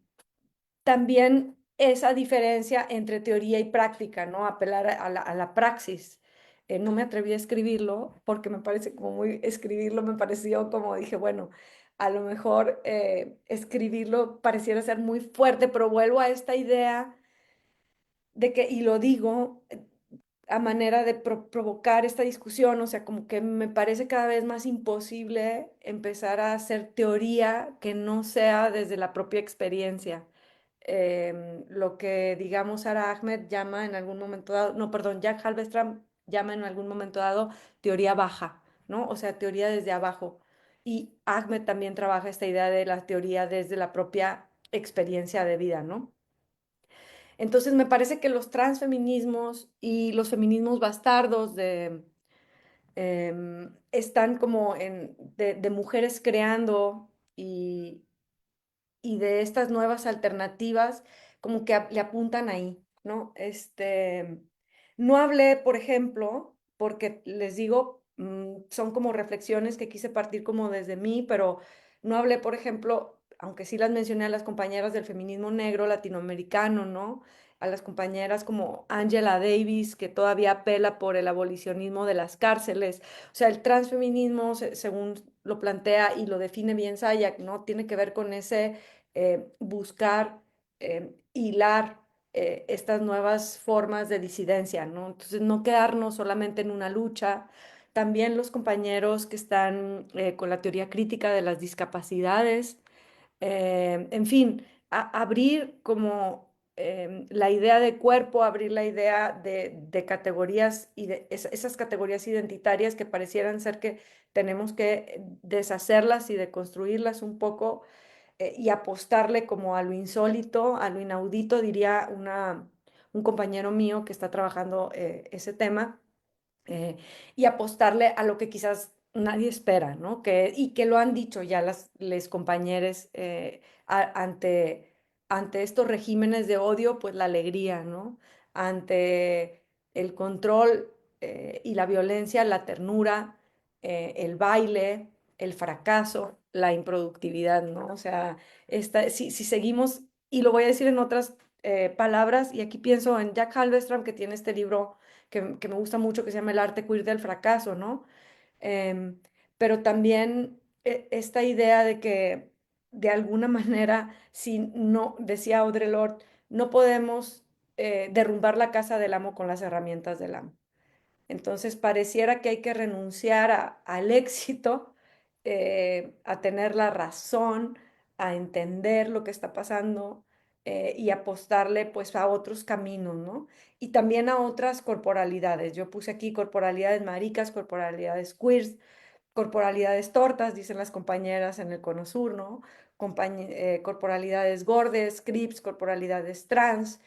También esa diferencia entre teoría y práctica, ¿no? Apelar a la praxis. No me atreví a escribirlo porque me parece como muy, escribirlo me pareció como dije, bueno, a lo mejor escribirlo pareciera ser muy fuerte, pero vuelvo a esta idea de que, y lo digo a manera de provocar esta discusión, o sea, como que me parece cada vez más imposible empezar a hacer teoría que no sea desde la propia experiencia. Lo que, digamos, Sara Ahmed llama en algún momento dado, no, perdón, Jack Halberstam llama en algún momento dado teoría baja, ¿no? O sea, teoría desde abajo. Y Ahmed también trabaja esta idea de la teoría desde la propia experiencia de vida, ¿no? Entonces, me parece que los transfeminismos y los feminismos bastardos están como de mujeres creando y de estas nuevas alternativas como que le apuntan ahí, ¿no? No hablé, por ejemplo, porque les digo, son como reflexiones que quise partir como desde mí, pero no hablé, por ejemplo, aunque sí las mencioné a las compañeras del feminismo negro latinoamericano, ¿no? A las compañeras como Angela Davis, que todavía apela por el abolicionismo de las cárceles. O sea, el transfeminismo, según lo plantea y lo define bien Sayak, ¿no? Tiene que ver con ese buscar hilar estas nuevas formas de disidencia, ¿no? Entonces, no quedarnos solamente en una lucha. También los compañeros que están con la teoría crítica de las discapacidades, en fin, abrir como la idea de cuerpo, abrir la idea de categorías y de esas categorías identitarias que parecieran ser que tenemos que deshacerlas y deconstruirlas un poco, y apostarle como a lo insólito, a lo inaudito, diría un compañero mío que está trabajando ese tema, eh, y apostarle a lo que quizás nadie espera, ¿no? Y que lo han dicho ya les compañeros ante estos regímenes de odio, pues la alegría, ¿no? Ante el control y la violencia, la ternura, el baile, el fracaso, la improductividad, ¿no? O sea, si seguimos, y lo voy a decir en otras palabras, y aquí pienso en Jack Halberstam, que tiene este libro que me gusta mucho, que se llama El arte queer del fracaso, ¿no? Em, pero también esta idea de que de alguna manera, si no, decía Audre Lorde, no podemos derrumbar la casa del amo con las herramientas del amo. Entonces pareciera que hay que renunciar al éxito, a tener la razón, a entender lo que está pasando, y apostarle pues a otros caminos, ¿no? Y también a otras corporalidades. Yo puse aquí corporalidades maricas, corporalidades queers, corporalidades tortas, dicen las compañeras en el Cono Sur, ¿no? Corporalidades gordes, crips, corporalidades trans,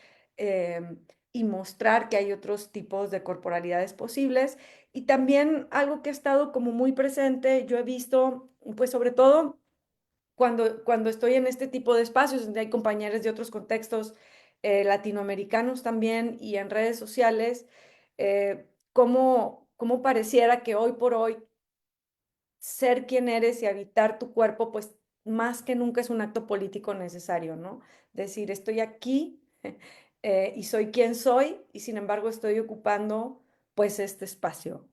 y mostrar que hay otros tipos de corporalidades posibles. Y también algo que ha estado como muy presente, yo he visto, pues sobre todo cuando estoy en este tipo de espacios, donde hay compañeros de otros contextos latinoamericanos también y en redes sociales, cómo pareciera que hoy por hoy ser quien eres y habitar tu cuerpo, pues más que nunca es un acto político necesario, ¿no? Decir, estoy aquí y soy quien soy y sin embargo estoy ocupando pues este espacio.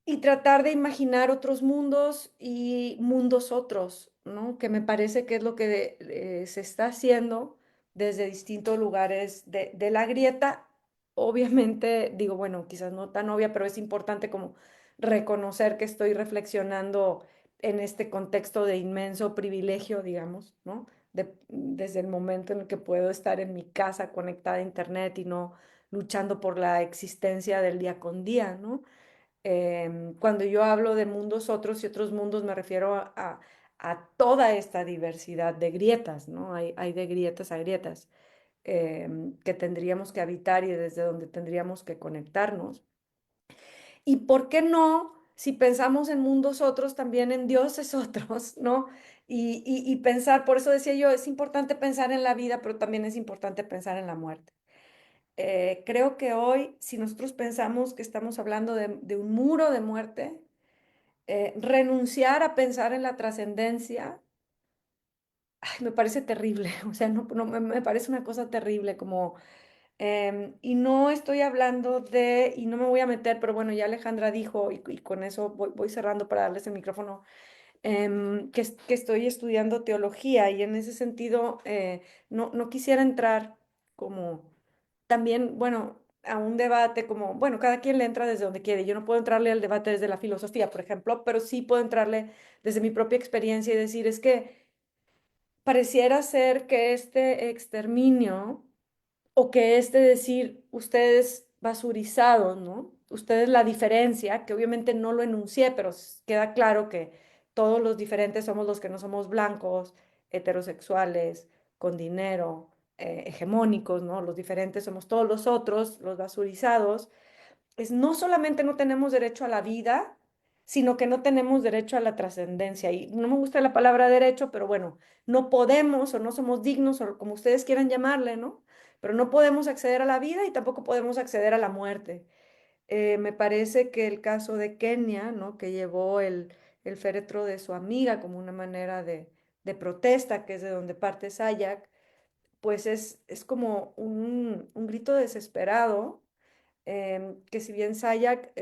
y tratar de imaginar otros mundos y mundos otros, ¿no? Que me parece que es lo que se está haciendo desde distintos lugares de la grieta. Obviamente, digo, bueno, quizás no tan obvia, pero es importante como reconocer que estoy reflexionando en este contexto de inmenso privilegio, digamos, ¿no? Desde el momento en el que puedo estar en mi casa conectada a internet y no luchando por la existencia del día con día, ¿no? Cuando yo hablo de mundos otros y otros mundos, me refiero a toda esta diversidad de grietas, ¿no? Hay de grietas a grietas que tendríamos que habitar y desde donde tendríamos que conectarnos. ¿Y por qué no, si pensamos en mundos otros, también en dioses otros, ¿no? Y pensar, por eso decía yo, es importante pensar en la vida, pero también es importante pensar en la muerte. Creo que hoy, si nosotros pensamos que estamos hablando de un muro de muerte, renunciar a pensar en la trascendencia, ay, me parece terrible, o sea, me parece una cosa terrible, como, y no estoy hablando de, y no me voy a meter, pero bueno, ya Alejandra dijo, y con eso voy cerrando para darles el micrófono, que estoy estudiando teología y en ese sentido no quisiera entrar como también, bueno, a un debate como, bueno, cada quien le entra desde donde quiere. Yo no puedo entrarle al debate desde la filosofía, por ejemplo, pero sí puedo entrarle desde mi propia experiencia y decir, es que pareciera ser que este exterminio o que este decir ustedes basurizados, ¿no? Ustedes la diferencia, que obviamente no lo enuncié, pero queda claro que todos los diferentes somos los que no somos blancos, heterosexuales, con dinero, hegemónicos, ¿no? Los diferentes somos todos los otros, los basurizados, es no solamente no tenemos derecho a la vida, sino que no tenemos derecho a la trascendencia. Y no me gusta la palabra derecho, pero bueno, no podemos o no somos dignos o como ustedes quieran llamarle, ¿no? Pero no podemos acceder a la vida y tampoco podemos acceder a la muerte. Me parece que el caso de Kenia, ¿no? Que llevó el féretro de su amiga como una manera de protesta, que es de donde parte Sayak, pues es como un grito desesperado que si bien Sayak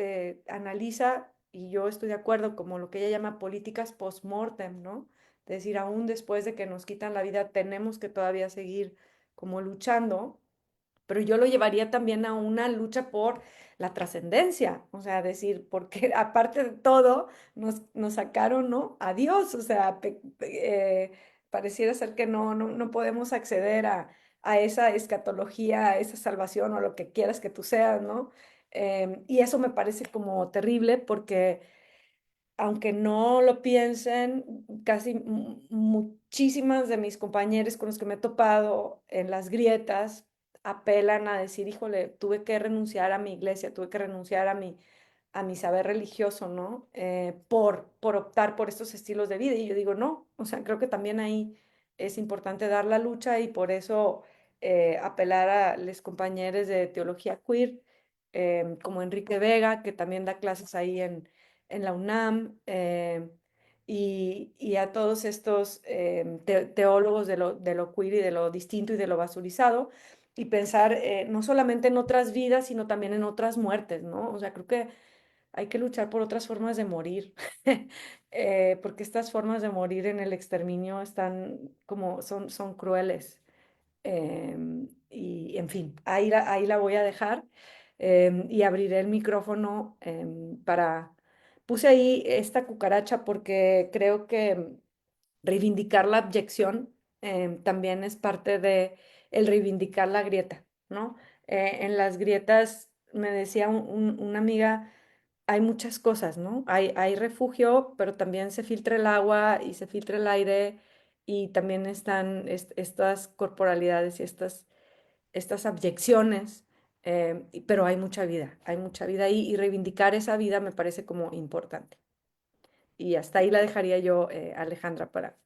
analiza, y yo estoy de acuerdo, como lo que ella llama políticas post-mortem, ¿no? Es decir, aún después de que nos quitan la vida, tenemos que todavía seguir como luchando, pero yo lo llevaría también a una lucha por la trascendencia, o sea, decir, porque aparte de todo, nos sacaron, ¿no? A Dios, o sea, pareciera ser que no podemos acceder a esa escatología, a esa salvación o a lo que quieras que tú seas, ¿no? Y eso me parece como terrible porque aunque no lo piensen, casi muchísimas de mis compañeros con los que me he topado en las grietas apelan a decir, híjole, tuve que renunciar a mi iglesia, tuve que renunciar a mi saber religioso, ¿no? Por optar por estos estilos de vida. Y yo digo, no, o sea, creo que también ahí es importante dar la lucha y por eso apelar a los compañeros de teología queer, como Enrique Vega, que también da clases ahí en la UNAM, y a todos estos teólogos de lo queer y de lo distinto y de lo basurizado, y pensar no solamente en otras vidas, sino también en otras muertes, ¿no? O sea, creo que hay que luchar por otras formas de morir, porque estas formas de morir en el exterminio están como, son crueles. Y en fin, ahí la voy a dejar y abriré el micrófono para... Puse ahí esta cucaracha porque creo que reivindicar la abyección también es parte de el reivindicar la grieta, ¿no? En las grietas, me decía una amiga, hay muchas cosas, ¿no? Hay refugio, pero también se filtra el agua y se filtra el aire y también están estas corporalidades y estas abyecciones, pero hay mucha vida ahí y reivindicar esa vida me parece como importante. Y hasta ahí la dejaría yo, Alejandra, para...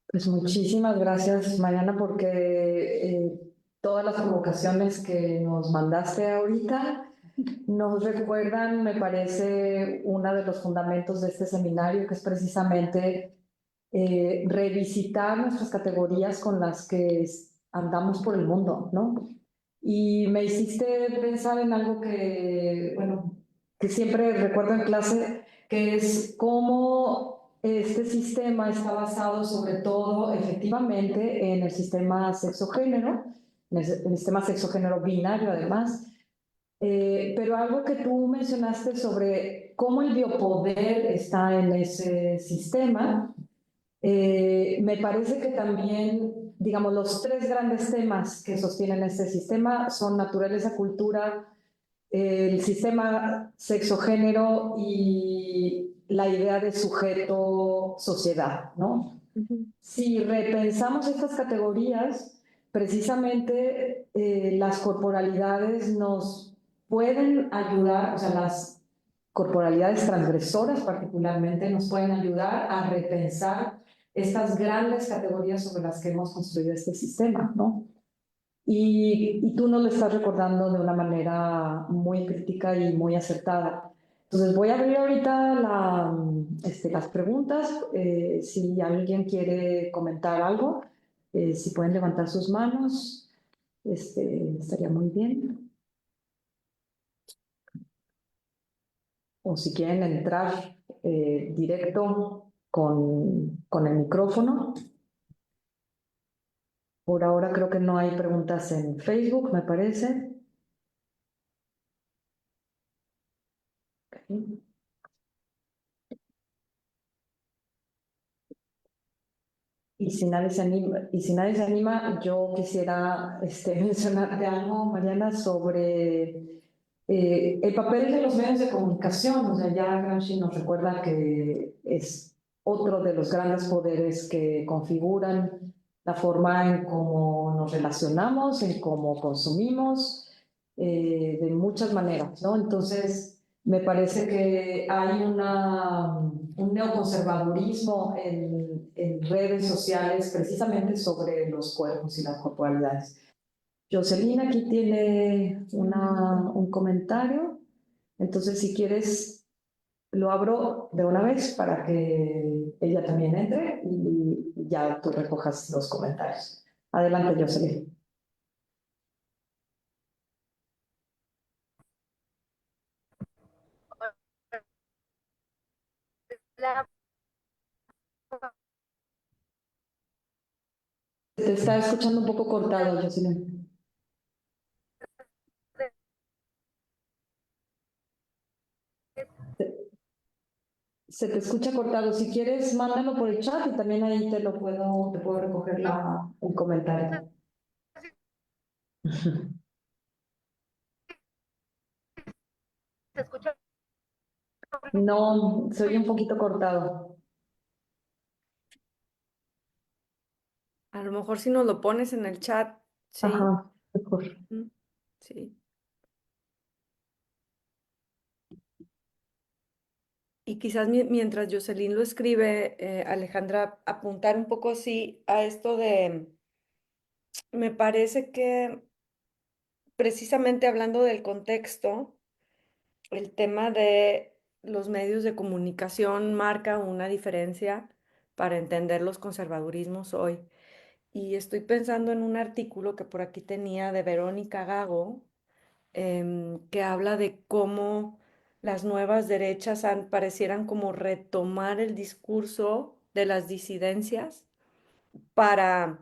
Pues muchísimas gracias, Mariana, porque todas las provocaciones que nos mandaste ahorita nos recuerdan, me parece, uno de los fundamentos de este seminario, que es precisamente revisitar nuestras categorías con las que andamos por el mundo, ¿no? Y me hiciste pensar en algo que, bueno, que siempre recuerdo en clase, que es cómo este sistema está basado sobre todo efectivamente en el sistema sexo-género, en el sistema sexo-género binario además, pero algo que tú mencionaste sobre cómo el biopoder está en ese sistema, me parece que también, digamos, los tres grandes temas que sostienen este sistema son naturaleza, cultura, el sistema sexo-género y la idea de sujeto-sociedad, ¿no? Ujú. Si repensamos estas categorías, precisamente las corporalidades nos pueden ayudar, o sea, las corporalidades transgresoras particularmente nos pueden ayudar a repensar estas grandes categorías sobre las que hemos construido este sistema, ¿no? Y tú nos lo estás recordando de una manera muy crítica y muy acertada. Entonces voy a abrir ahorita las preguntas. Si alguien quiere comentar algo, si pueden levantar sus manos, estaría muy bien. O si quieren entrar directo con el micrófono. Por ahora creo que no hay preguntas en Facebook, me parece. Ok. Y si nadie se anima, yo quisiera mencionarte algo, Mariana, sobre el papel de los medios de comunicación. O sea, ya Gramsci nos recuerda que es otro de los grandes poderes que configuran la forma en cómo nos relacionamos, en cómo consumimos, de muchas maneras, ¿no? Entonces, me parece que hay un neoconservadurismo en redes sociales precisamente sobre los cuerpos y las corporalidades. Jocelyn aquí tiene un comentario, entonces si quieres lo abro de una vez para que ella también entre y ya tú recojas los comentarios. Adelante, Jocelyn. La- Te está escuchando un poco cortado, Jocelyn. Se te escucha cortado. Si quieres, mándalo por el chat y también ahí te puedo recoger no el comentario. se escucha. No, se oye un poquito cortado. A lo mejor si nos lo pones en el chat, sí. Ajá, mejor. Mm, sí. Y quizás mientras Jocelyn lo escribe, Alejandra, apuntar un poco así a esto de, me parece que precisamente hablando del contexto, el tema de los medios de comunicación marca una diferencia para entender los conservadurismos hoy. Y estoy pensando en un artículo que por aquí tenía de Verónica Gago, que habla de cómo las nuevas derechas parecieran como retomar el discurso de las disidencias para,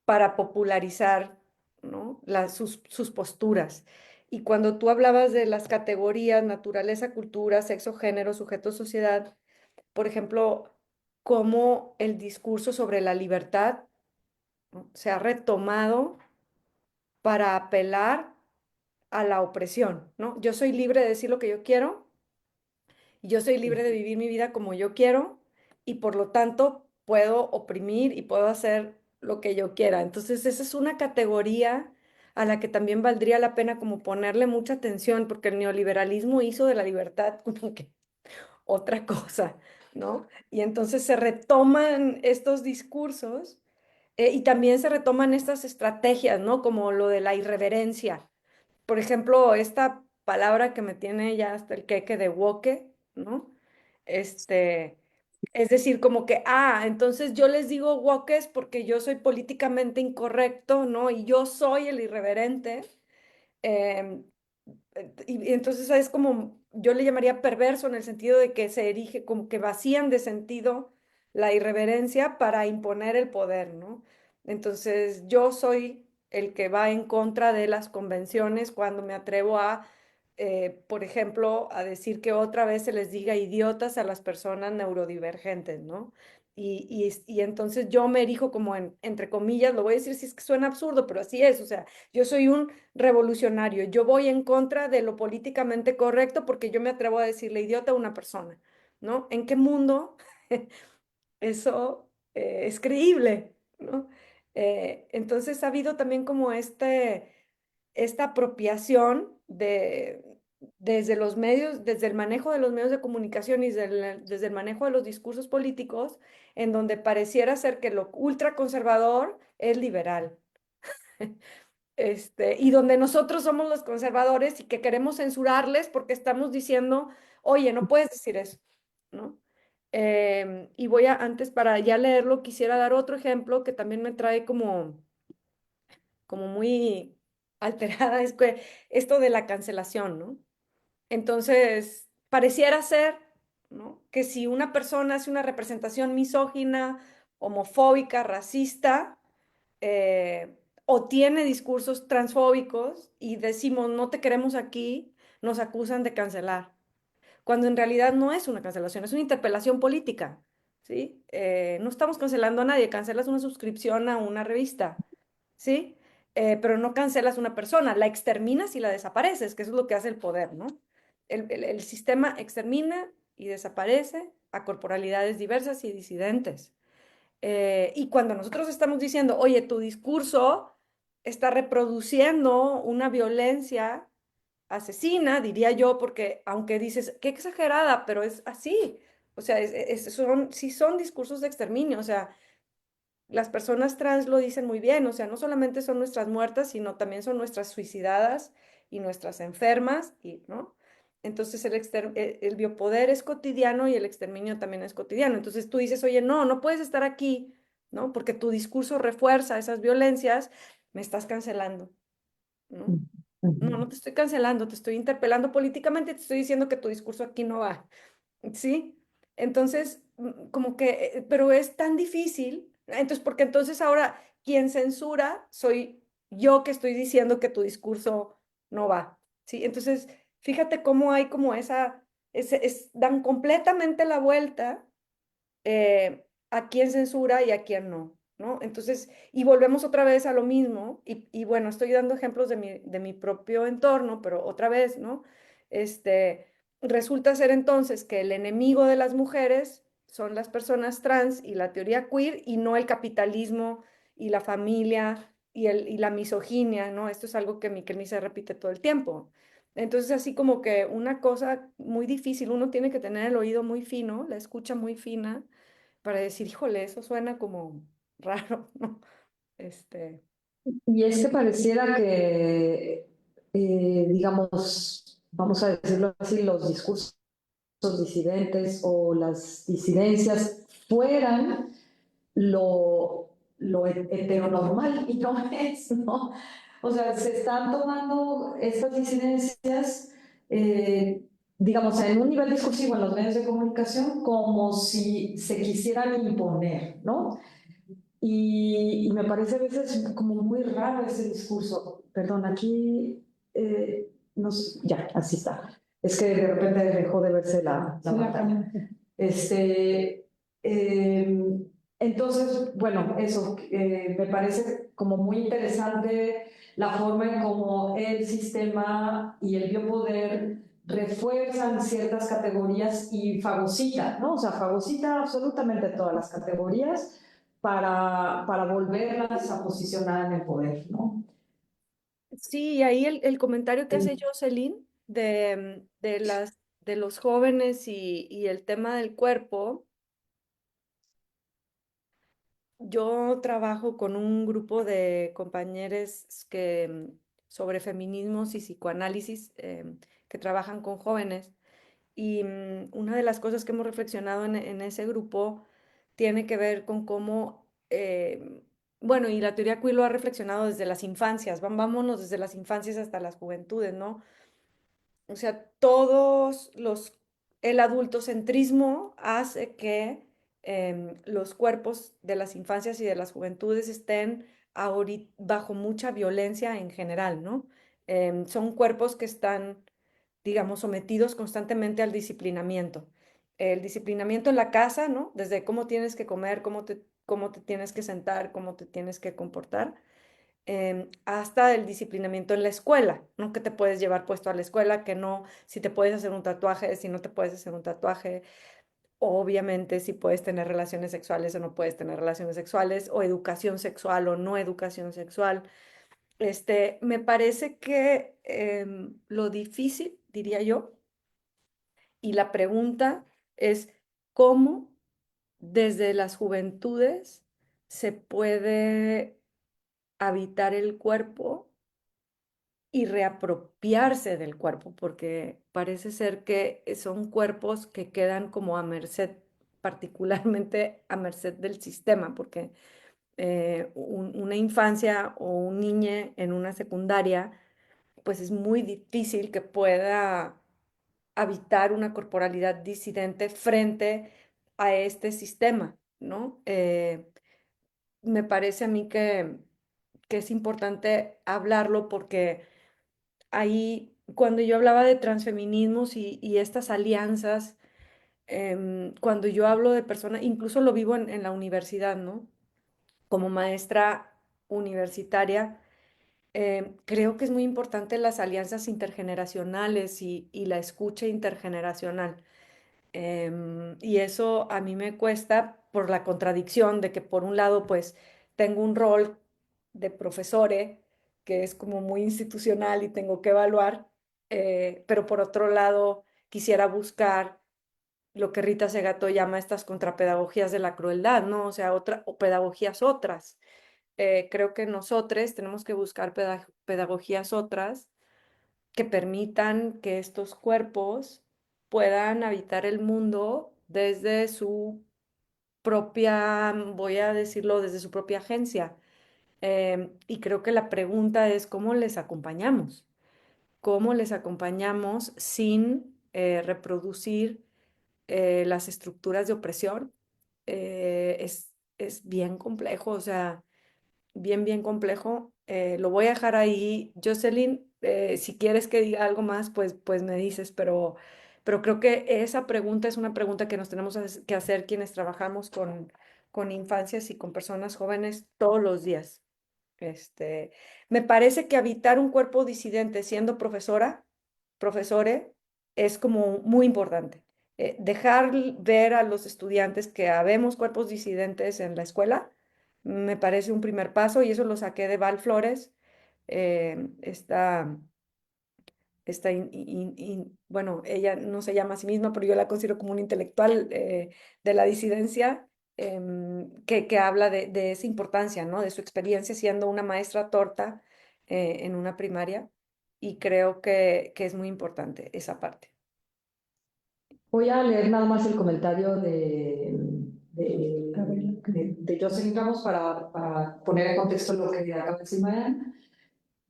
para popularizar, ¿no? sus posturas. Y cuando tú hablabas de las categorías, naturaleza, cultura, sexo, género, sujeto, sociedad, por ejemplo, cómo el discurso sobre la libertad, ¿no?, se ha retomado para apelar a la opresión, ¿no? Yo soy libre de decir lo que yo quiero, y yo soy libre de vivir mi vida como yo quiero y por lo tanto puedo oprimir y puedo hacer lo que yo quiera. Entonces, esa es una categoría a la que también valdría la pena como ponerle mucha atención, porque el neoliberalismo hizo de la libertad como que otra cosa, ¿no? Y entonces se retoman estos discursos, y también se retoman estas estrategias, ¿no? Como lo de la irreverencia. Por ejemplo, esta palabra que me tiene ya hasta el queque de woke, ¿no? Este, es decir, como que, entonces yo les digo wokes porque yo soy políticamente incorrecto, ¿no? Y yo soy el irreverente. em, Y entonces es como, yo le llamaría perverso en el sentido de que se erige, como que vacían de sentido la irreverencia para imponer el poder, ¿no? Entonces yo soy el que va en contra de las convenciones cuando me atrevo a, por ejemplo, a decir que otra vez se les diga idiotas a las personas neurodivergentes, ¿no? Y entonces yo me erijo como en, entre comillas, lo voy a decir si es que suena absurdo, pero así es, o sea, yo soy un revolucionario. Yo voy en contra de lo políticamente correcto porque yo me atrevo a decirle idiota a una persona, ¿no? ¿En qué mundo eso es creíble, ¿no? Entonces ha habido también como esta apropiación desde los medios, desde el manejo de los medios de comunicación y desde el manejo de los discursos políticos, en donde pareciera ser que lo ultraconservador es liberal. Y donde nosotros somos los conservadores y que queremos censurarles porque estamos diciendo, oye, no puedes decir eso, ¿no? Y voy a, antes para ya leerlo, quisiera dar otro ejemplo que también me trae como muy alterada, es que esto de la cancelación, ¿no? Entonces, pareciera ser, ¿no? Que si una persona hace una representación misógina, homofóbica, racista, eh, o tiene discursos transfóbicos y decimos no te queremos aquí, nos acusan de cancelar, cuando en realidad no es una cancelación, es una interpelación política, ¿sí? No estamos cancelando a nadie, cancelas una suscripción a una revista, ¿sí? Pero no cancelas una persona, la exterminas y la desapareces, que eso es lo que hace el poder, ¿no? El sistema extermina y desaparece a corporalidades diversas y disidentes. Y cuando nosotros estamos diciendo, oye, tu discurso está reproduciendo una violencia asesina, diría yo, porque aunque dices, qué exagerada, pero es así. O sea, sí son discursos de exterminio. O sea, las personas trans lo dicen muy bien. O sea, no solamente son nuestras muertas, sino también son nuestras suicidadas y nuestras enfermas, y, ¿no? Entonces el biopoder es cotidiano y el exterminio también es cotidiano. Entonces tú dices, oye, no, no puedes estar aquí, ¿no? Porque tu discurso refuerza esas violencias, me estás cancelando, ¿no? No, no te estoy cancelando, te estoy interpelando políticamente, te estoy diciendo que tu discurso aquí no va, ¿sí? Entonces, como que, pero es tan difícil, entonces, porque entonces ahora quien censura soy yo que estoy diciendo que tu discurso no va, ¿sí? Entonces, fíjate cómo hay como dan completamente la vuelta a quién censura y a quién no, ¿no? Entonces, y volvemos otra vez a lo mismo, y bueno, estoy dando ejemplos de mi propio entorno, pero otra vez, ¿no? Resulta ser entonces que el enemigo de las mujeres son las personas trans y la teoría queer y no el capitalismo y la familia y la misoginia, ¿no? Esto es algo que Miquel se repite todo el tiempo. Entonces, así como que una cosa muy difícil, uno tiene que tener el oído muy fino, la escucha muy fina, para decir, híjole, eso suena como raro, ¿no? Este, Y es que pareciera que, digamos, vamos a decirlo así, los discursos disidentes o las disidencias fueran lo heteronormal y no es, ¿no? O sea, se están tomando estas disidencias, digamos, en un nivel discursivo en los medios de comunicación como si se quisieran imponer, ¿no? Y me parece a veces como muy raro ese discurso. Perdón, aquí, ya, así está. Es que de repente dejó de verse la pantalla. Este, eh, entonces, bueno, eso me parece como muy interesante la forma en cómo el sistema y el biopoder refuerzan ciertas categorías y fagocitan, ¿no? O sea, fagocita absolutamente todas las categorías para volverlas a posicionar en el poder, ¿no? sí, y ahí el comentario que hace Jocelyn de los jóvenes y el tema del cuerpo, yo trabajo con un grupo de compañeros sobre feminismos y psicoanálisis que trabajan con jóvenes. Y una de las cosas que hemos reflexionado en ese grupo tiene que ver con cómo, bueno, y la teoría queer lo ha reflexionado desde las infancias, vámonos desde las infancias hasta las juventudes, ¿no? O sea, el adultocentrismo hace que los cuerpos de las infancias y de las juventudes estén bajo mucha violencia en general, ¿no? Son cuerpos que están, digamos, sometidos constantemente al disciplinamiento. El disciplinamiento en la casa, ¿no? Desde cómo tienes que comer, cómo te tienes que sentar, cómo te tienes que comportar, hasta el disciplinamiento en la escuela, ¿no? Que te puedes llevar puesto a la escuela, que no, si te puedes hacer un tatuaje, si no te puedes hacer un tatuaje, obviamente si puedes tener relaciones sexuales o no puedes tener relaciones sexuales, o educación sexual o no educación sexual. Me parece que lo difícil, diría yo, y la pregunta es cómo desde las juventudes se puede habitar el cuerpo y reapropiarse del cuerpo, porque parece ser que son cuerpos que quedan como a merced, particularmente a merced del sistema, porque una infancia o un niño en una secundaria, pues es muy difícil que pueda habitar una corporalidad disidente frente a este sistema, ¿no? Me parece a mí que es importante hablarlo porque ahí, cuando yo hablaba de transfeminismos y estas alianzas, cuando yo hablo de personas, incluso lo vivo en la universidad, ¿no? Como maestra universitaria, creo que es muy importante las alianzas intergeneracionales y la escucha intergeneracional. Y eso a mí me cuesta por la contradicción de que por un lado pues tengo un rol de profesore que es como muy institucional y tengo que evaluar, pero por otro lado quisiera buscar lo que Rita Segato llama estas contrapedagogías de la crueldad, ¿no? O sea, o pedagogías otras. Creo que nosotros tenemos que buscar pedagogías otras que permitan que estos cuerpos puedan habitar el mundo desde su propia, voy a decirlo, desde su propia agencia. Y creo que la pregunta es cómo les acompañamos, cómo les acompañamos sin reproducir las estructuras de opresión. Es bien complejo, o sea, bien complejo. Lo voy a dejar ahí. Jocelyn, si quieres que diga algo más, pues me dices, pero creo que esa pregunta es una pregunta que nos tenemos que hacer quienes trabajamos con infancias y con personas jóvenes todos los días. Este, Me parece que habitar un cuerpo disidente siendo profesore, es como muy importante. Dejar ver a los estudiantes que habemos cuerpos disidentes en la escuela me parece un primer paso y eso lo saqué de Val Flores, esta bueno, ella no se llama a sí misma, pero yo la considero como una intelectual de la disidencia, que habla de esa importancia, ¿no? De su experiencia siendo una maestra torta en una primaria, y creo que es muy importante esa parte. Voy a leer nada más el comentario de Jocelyn Ramos para poner en contexto lo que acaba de decir Mariana.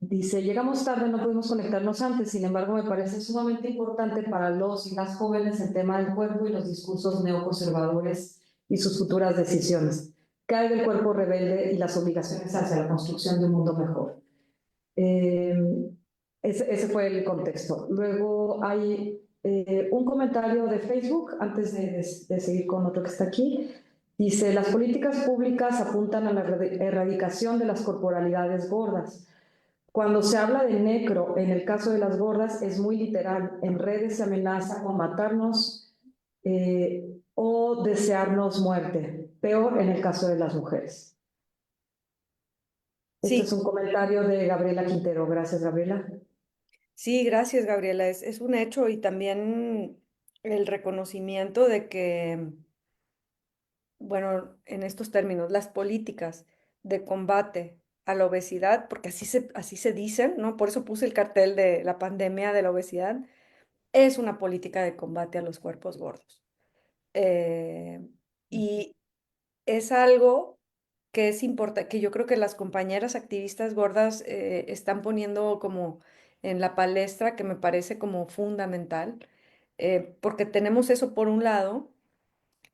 Dice, llegamos tarde, no pudimos conectarnos antes, sin embargo, me parece sumamente importante para los y las jóvenes el tema del cuerpo y los discursos neoconservadores y sus futuras decisiones. Cae del cuerpo rebelde y las obligaciones hacia la construcción de un mundo mejor. Ese fue el contexto. Luego hay un comentario de Facebook, antes de seguir con otro que está aquí. Dice, las políticas públicas apuntan a la erradicación de las corporalidades gordas. Cuando se habla de necro, en el caso de las gordas, es muy literal. En redes se amenaza con matarnos o desearnos muerte. Peor en el caso de las mujeres. Este es Sí, un comentario de Gabriela Quintero. Gracias, Gabriela. sí, gracias, Gabriela. Es un hecho y también el reconocimiento de que, bueno, en estos términos, las políticas de combate a la obesidad, porque así se dicen, ¿no? Por eso puse el cartel de la pandemia de la obesidad, es una política de combate a los cuerpos gordos. Eh, y es algo que es importante, que yo creo que las compañeras activistas gordas están poniendo como en la palestra que me parece como fundamental, porque tenemos eso por un lado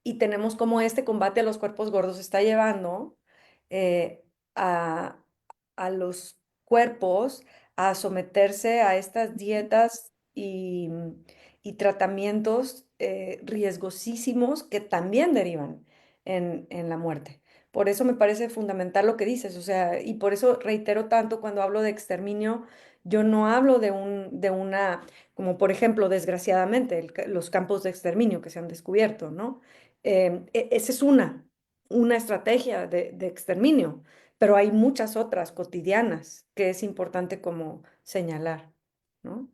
y tenemos como este combate a los cuerpos gordos está llevando eh, a, a los cuerpos a someterse a estas dietas y tratamientos riesgosísimos que también derivan en la muerte. Por eso me parece fundamental lo que dices, o sea, y por eso reitero tanto cuando hablo de exterminio, yo no hablo de una, como por ejemplo, desgraciadamente, los campos de exterminio que se han descubierto, ¿no? Esa es una estrategia de exterminio, pero hay muchas otras cotidianas que es importante como señalar, ¿no?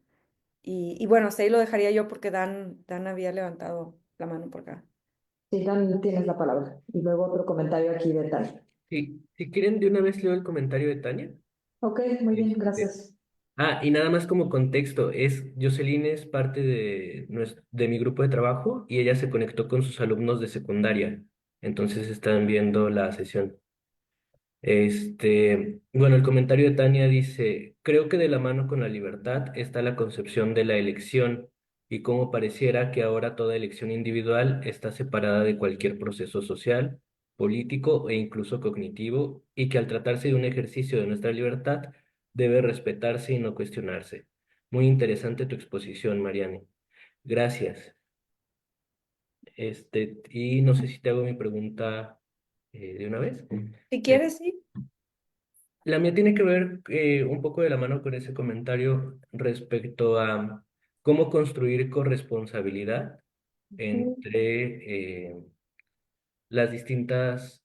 Y bueno, hasta ahí lo dejaría yo porque Dan había levantado la mano por acá. Sí, Dan, tienes la palabra. Y luego otro comentario aquí de tal. Sí, si quieren, de una vez leo el comentario de Tania. Ok, muy bien, Este, gracias. y nada más como contexto, Jocelyn es parte de mi grupo de trabajo y ella se conectó con sus alumnos de secundaria. Entonces están viendo la sesión. Bueno, el comentario de Tania dice, creo que de la mano con la libertad está la concepción de la elección y cómo pareciera que ahora toda elección individual está separada de cualquier proceso social, político e incluso cognitivo y que al tratarse de un ejercicio de nuestra libertad debe respetarse y no cuestionarse. Muy interesante tu exposición, Mariane. Gracias. Y no sé si te hago mi pregunta de una vez. Si Eh, quieres, sí. La mía tiene que ver un poco de la mano con ese comentario respecto a cómo construir corresponsabilidad Ujú. entre las distintas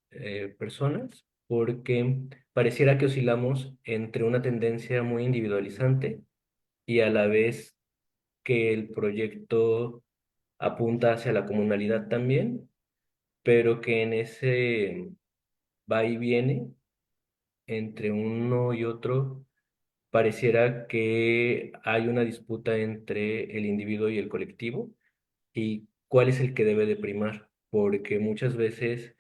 personas, porque pareciera que oscilamos entre una tendencia muy individualizante y a la vez que el proyecto apunta hacia la comunalidad también, pero que en ese va y viene entre uno y otro pareciera que hay una disputa entre el individuo y el colectivo y cuál es el que debe de primar, porque muchas veces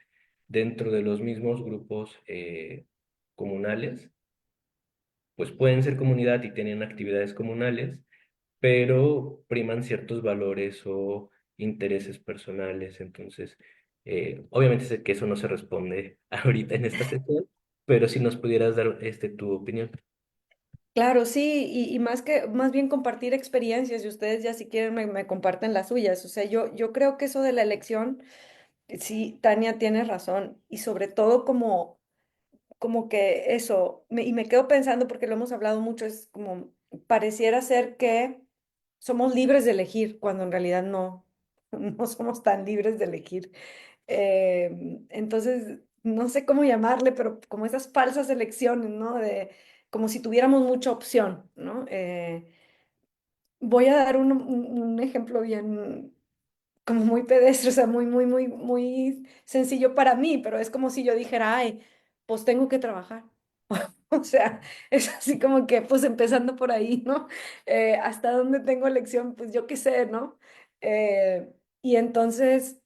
dentro de los mismos grupos comunales, pues pueden ser comunidad y tienen actividades comunales, pero priman ciertos valores o intereses personales. Entonces, obviamente sé que eso no se responde ahorita en esta sesión, pero si nos pudieras dar tu opinión. Claro, sí, y más bien compartir experiencias y ustedes ya si quieren me comparten las suyas. O sea, yo creo que eso de la elección, sí, Tania tiene razón y sobre todo como que eso, y me quedo pensando porque lo hemos hablado mucho, es como pareciera ser que somos libres de elegir cuando en realidad no, no somos tan libres de elegir. Entonces, no sé cómo llamarle, pero como esas falsas elecciones, ¿no? De, como si tuviéramos mucha opción, ¿no? Voy a dar un ejemplo bien, como muy pedestre, o sea, muy sencillo para mí, pero es como si yo dijera, ay, pues tengo que trabajar. O sea, es así como que, pues empezando por ahí, ¿no? ¿Hasta dónde tengo elección? Pues yo qué sé, ¿no? Y entonces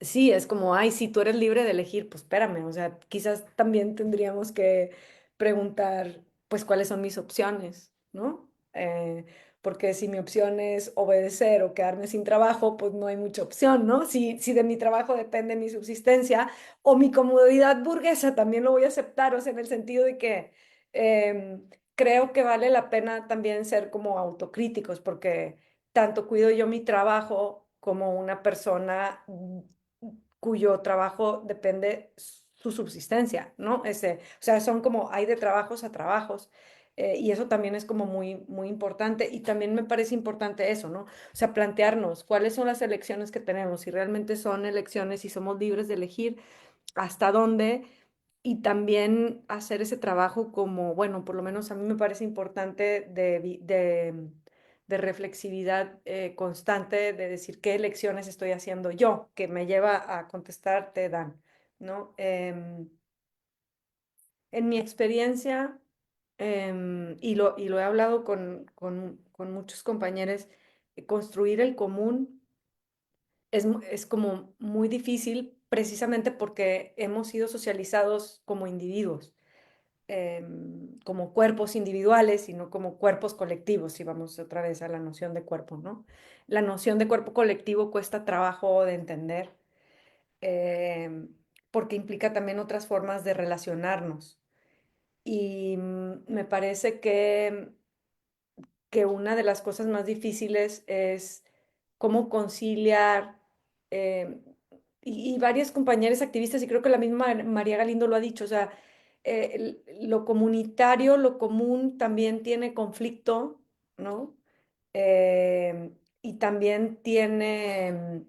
sí, es como, ay, si tú eres libre de elegir, pues espérame, o sea, quizás también tendríamos que preguntar, pues, cuáles son mis opciones, ¿no? Porque si mi opción es obedecer o quedarme sin trabajo, pues no hay mucha opción, ¿no? Si de mi trabajo depende mi subsistencia o mi comodidad burguesa, también lo voy a aceptar, o sea, en el sentido de que creo que vale la pena también ser como autocríticos, porque tanto cuido yo mi trabajo como una persona cuyo trabajo depende su subsistencia, ¿no? O sea, son como, hay de trabajos a trabajos, y eso también es como muy importante, y también me parece importante eso, ¿no? O sea, plantearnos cuáles son las elecciones que tenemos, si realmente son elecciones y somos libres de elegir hasta dónde, y también hacer ese trabajo como, bueno, por lo menos a mí me parece importante de reflexividad constante, de decir qué elecciones estoy haciendo yo, que me lleva a contestarte, Dan, ¿no? En mi experiencia, y lo he hablado con muchos compañeros, construir el común es como muy difícil precisamente porque hemos sido socializados como individuos. como cuerpos individuales, sino como cuerpos colectivos, si vamos otra vez a la noción de cuerpo, ¿no? La noción de cuerpo colectivo cuesta trabajo de entender porque implica también otras formas de relacionarnos. Y me parece que una de las cosas más difíciles es cómo conciliar, eh, y varias compañeras activistas, y creo que la misma María Galindo lo ha dicho, o sea, lo comunitario, lo común también tiene conflicto, ¿no? Y también tiene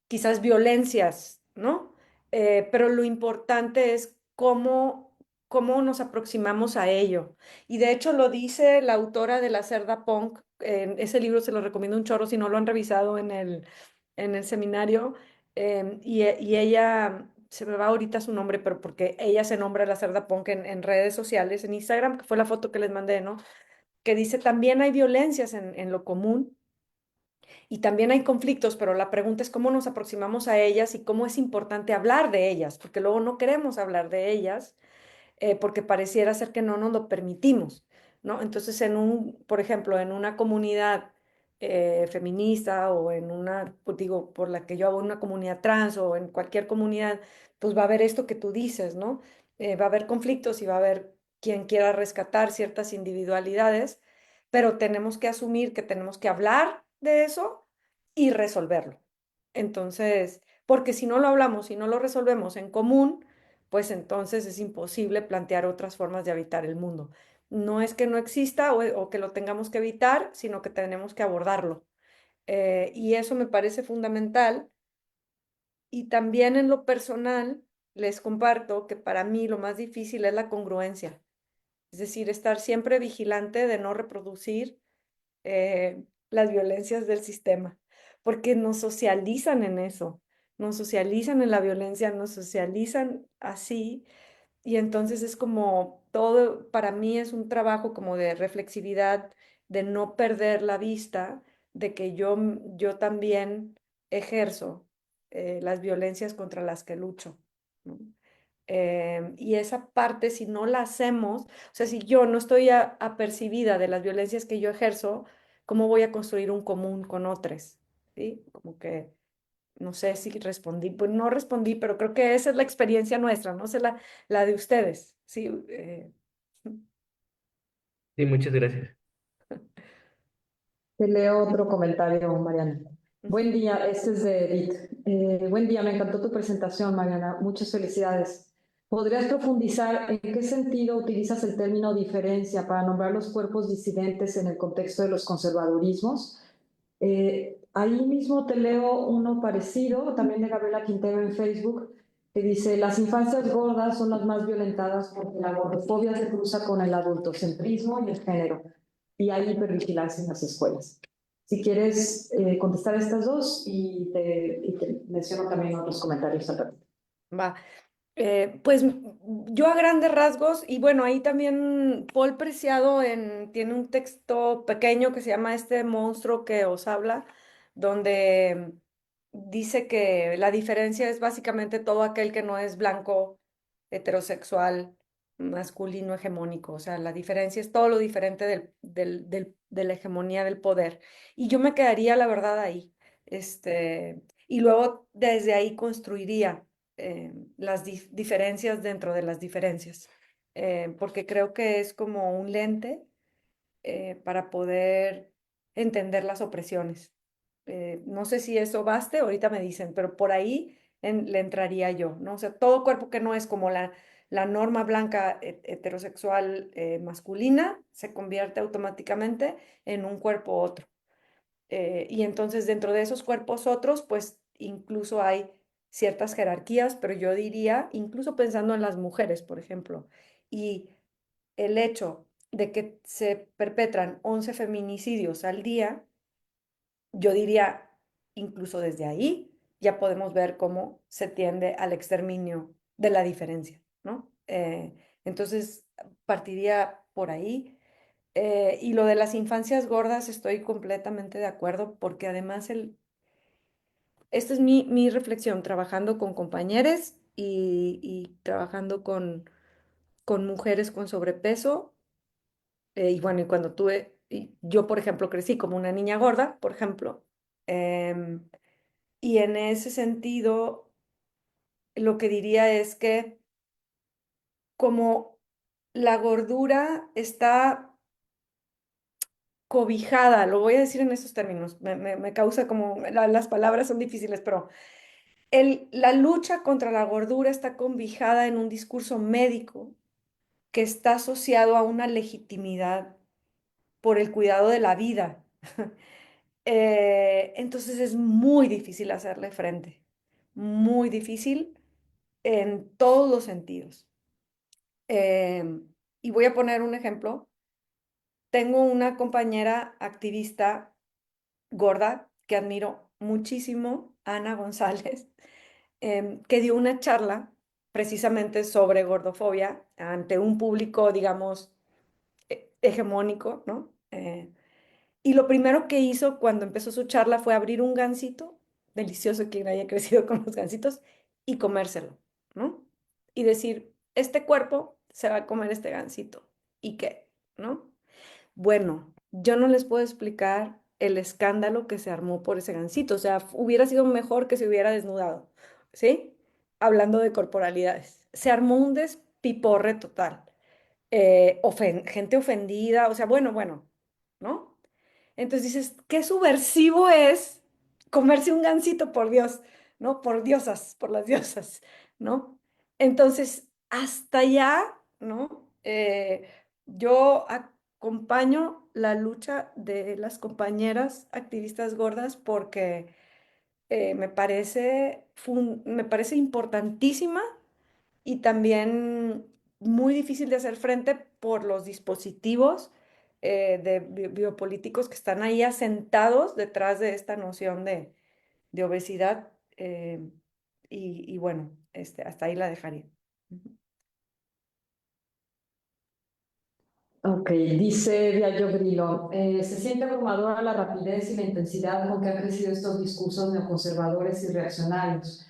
quizás violencias, ¿no? Pero lo importante es cómo nos aproximamos a ello. Y de hecho lo dice la autora de La Cerda Punk, en ese libro se lo recomiendo un chorro si no lo han revisado en el seminario, y ella, se me va ahorita su nombre, pero porque ella se nombra La Cerda Punk en redes sociales, en Instagram, que fue la foto que les mandé, ¿no? Que dice, también hay violencias en lo común y también hay conflictos, pero la pregunta es cómo nos aproximamos a ellas y cómo es importante hablar de ellas, porque luego no queremos hablar de ellas porque pareciera ser que no nos lo permitimos, ¿no? Entonces, por ejemplo, en una comunidad feminista o en una, pues digo, por la que yo hago una comunidad trans o en cualquier comunidad, pues va a haber esto que tú dices, ¿no? Va a haber conflictos y va a haber quien quiera rescatar ciertas individualidades, pero tenemos que asumir que tenemos que hablar de eso y resolverlo. Entonces, porque si no lo hablamos, si no lo resolvemos en común, pues entonces es imposible plantear otras formas de habitar el mundo. No es que no exista o que lo tengamos que evitar, sino que tenemos que abordarlo. Y eso me parece fundamental. Y también en lo personal, les comparto que para mí lo más difícil es la congruencia. Es decir, estar siempre vigilante de no reproducir las violencias del sistema, porque nos socializan en eso, nos socializan en la violencia, nos socializan así y entonces es como todo, para mí es un trabajo como de reflexividad, de no perder la vista de que yo también ejerzo las violencias contra las que lucho, ¿no? Y esa parte, si no la hacemos, o sea, si yo no estoy apercibida de las violencias que yo ejerzo, ¿cómo voy a construir un común con otros? ¿Sí? Como que no sé si respondí, pues no respondí, pero creo que esa es la experiencia nuestra, no sé la de ustedes. Sí, Sí, muchas gracias. Te leo otro comentario, Mariana. ujú. Buen día, este es de Edith. Buen día, me encantó tu presentación, Mariana. Muchas felicidades. ¿Podrías profundizar en qué sentido utilizas el término diferencia para nombrar los cuerpos disidentes en el contexto de los conservadurismos? Ahí mismo te leo uno parecido, también de Gabriela Quintero en Facebook, que dice, las infancias gordas son las más violentadas porque la gordofobia se cruza con el adultocentrismo y el género, y hay hipervigilancia en las escuelas. Si quieres contestar estas dos y te menciono también otros comentarios al respecto. Va. Pues yo a grandes rasgos, y bueno, ahí también Paul Preciado tiene un texto pequeño que se llama Este monstruo que os habla, donde dice que la diferencia es básicamente todo aquel que no es blanco, heterosexual, masculino, hegemónico. O sea, la diferencia es todo lo diferente de la hegemonía del poder. Y yo me quedaría, la verdad, ahí. Y luego desde ahí construiría las diferencias dentro de las diferencias, porque creo que es como un lente para poder entender las opresiones. No sé si eso baste, ahorita me dicen, pero por ahí le entraría yo, ¿no? O sea, todo cuerpo que no es como la norma blanca heterosexual masculina se convierte automáticamente en un cuerpo otro. Y entonces dentro de esos cuerpos otros, pues incluso hay ciertas jerarquías, pero yo diría, incluso pensando en las mujeres, por ejemplo, y el hecho de que se perpetran 11 feminicidios al día, yo diría, incluso desde ahí ya podemos ver cómo se tiende al exterminio de la diferencia, ¿no? Entonces, partiría por ahí. Y lo de las infancias gordas estoy completamente de acuerdo porque además esta es mi reflexión trabajando con compañeros y trabajando con mujeres con sobrepeso. Y bueno, y cuando tuve, yo por ejemplo crecí como una niña gorda, por ejemplo. em, y en ese sentido, lo que diría es que como la gordura está cobijada, lo voy a decir en esos términos, me causa como, las palabras son difíciles, pero la lucha contra la gordura está cobijada en un discurso médico que está asociado a una legitimidad por el cuidado de la vida. Entonces es muy difícil hacerle frente, muy difícil en todos los sentidos. Y voy a poner un ejemplo. Tengo una compañera activista gorda que admiro muchísimo, Ana González, que dio una charla precisamente sobre gordofobia ante un público, digamos, hegemónico, ¿no? Y lo primero que hizo cuando empezó su charla fue abrir un gansito, delicioso quien haya crecido con los gansitos, y comérselo, ¿no? Y decir, este cuerpo se va a comer este gansito. ¿Y qué? ¿No? Bueno, yo no les puedo explicar el escándalo que se armó por ese gansito. O sea, hubiera sido mejor que se hubiera desnudado, ¿sí? Hablando de corporalidades. Se armó un despiporre total. Gente ofendida, o sea, bueno, ¿no? Entonces dices, qué subversivo es comerse un gansito, por Dios, ¿no? Por diosas, por las diosas, ¿no? Entonces, hasta allá, ¿no? Yo acompaño la lucha de las compañeras activistas gordas porque me parece importantísima y también muy difícil de hacer frente por los dispositivos de biopolíticos que están ahí asentados detrás de esta noción de obesidad. Y bueno, hasta ahí la dejaría. Ujú. Ok, dice Diallo Grillo, se siente abrumadora la rapidez y la intensidad con que han crecido estos discursos neoconservadores y reaccionarios.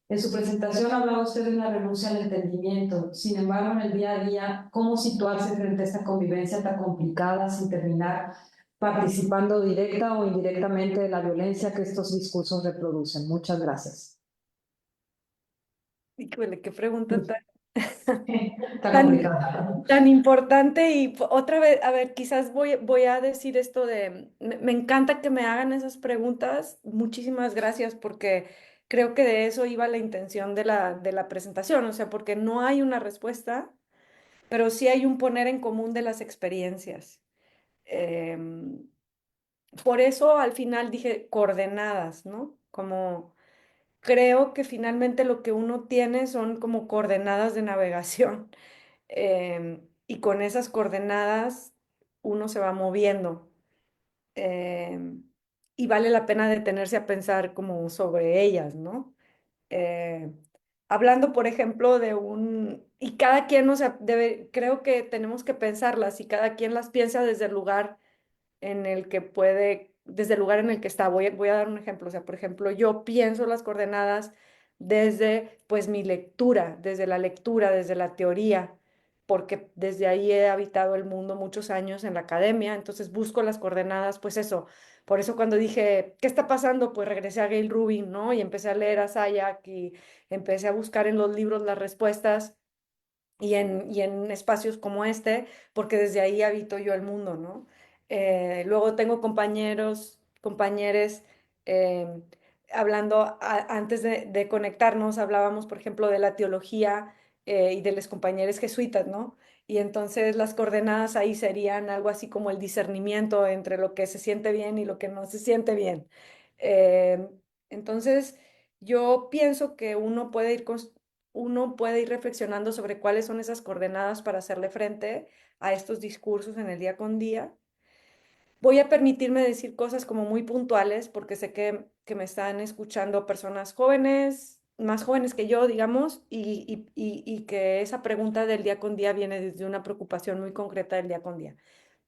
En su presentación hablaba usted de una renuncia al entendimiento. Sin embargo, en el día a día, ¿cómo situarse frente a esta convivencia tan complicada sin terminar participando directa o indirectamente de la violencia que estos discursos reproducen? Muchas gracias. Híjole, qué pregunta Está tan, complicado. tan importante. Y otra vez, a ver, quizás voy a decir esto me encanta que me hagan esas preguntas. Muchísimas gracias porque creo que de eso iba la intención de la presentación, o sea, porque no hay una respuesta, pero sí hay un poner en común de las experiencias. Em, por eso al final dije coordenadas, ¿no? Como creo que finalmente lo que uno tiene son como coordenadas de navegación. Y con esas coordenadas uno se va moviendo. em, y vale la pena detenerse a pensar como sobre ellas, ¿no? Eh, hablando, por ejemplo, y cada quien, o sea, creo que tenemos que pensarlas y cada quien las piensa desde el lugar en el que puede, desde el lugar en el que está. Voy a dar un ejemplo. O sea, por ejemplo, yo pienso las coordenadas desde, pues, mi lectura, desde la teoría, porque desde ahí he habitado el mundo muchos años en la academia, entonces busco las coordenadas, pues eso. Por eso cuando dije, ¿qué está pasando? Pues regresé a Gail Rubin, ¿no? Y empecé a leer a Sayak y empecé a buscar en los libros las respuestas y en espacios como este, porque desde ahí habito yo el mundo, ¿no? Luego tengo compañeros, compañeres, eh, hablando, antes de conectarnos, hablábamos, por ejemplo, de la teología y de los compañeros jesuitas, ¿no? Y entonces las coordenadas ahí serían algo así como el discernimiento entre lo que se siente bien y lo que no se siente bien. Eh, entonces, yo pienso que uno puede ir reflexionando sobre cuáles son esas coordenadas para hacerle frente a estos discursos en el día con día. Voy a permitirme decir cosas como muy puntuales porque sé que me están escuchando personas jóvenes, más jóvenes que yo, digamos, y que esa pregunta del día con día viene desde una preocupación muy concreta del día con día.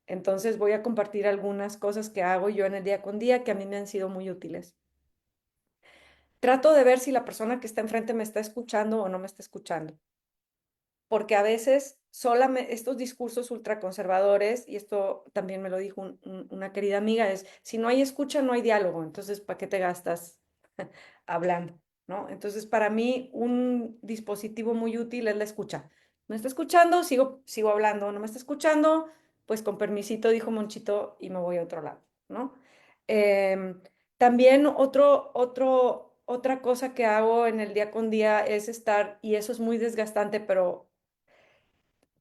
Entonces voy a compartir algunas cosas que hago yo en el día con día que a mí me han sido muy útiles. Trato de ver si la persona que está enfrente me está escuchando o no me está escuchando, porque a veces solamente estos discursos ultraconservadores, y esto también me lo dijo una querida amiga, es, si no hay escucha, no hay diálogo, entonces, ¿para qué te gastas hablando? ¿No? Entonces, para mí, un dispositivo muy útil es la escucha. ¿Me está escuchando? Sigo hablando. ¿No me está escuchando? Pues con permisito, dijo Monchito, y me voy a otro lado, ¿no? Em, También otra cosa que hago en el día con día es estar, y eso es muy desgastante, pero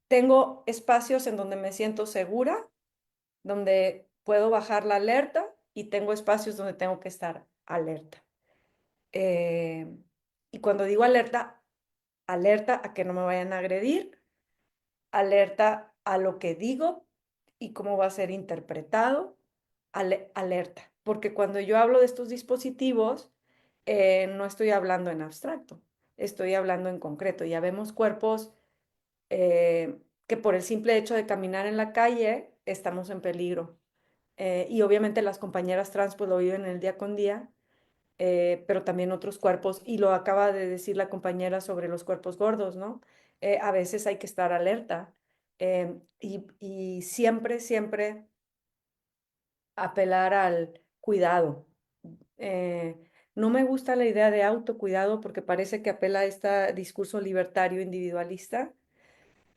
tengo espacios en donde me siento segura, donde puedo bajar la alerta y tengo espacios donde tengo que estar alerta. Eh, y cuando digo alerta, alerta a que no me vayan a agredir, alerta a lo que digo y cómo va a ser interpretado, alerta. Porque cuando yo hablo de estos dispositivos, no estoy hablando en abstracto, estoy hablando en concreto. Ya vemos cuerpos que por el simple hecho de caminar en la calle estamos en peligro. Y obviamente las compañeras trans pues lo viven en el día con día, pero también otros cuerpos, y lo acaba de decir la compañera sobre los cuerpos gordos, ¿no? A veces hay que estar alerta y siempre apelar al cuidado. Eh, no me gusta la idea de autocuidado porque parece que apela a este discurso libertario individualista,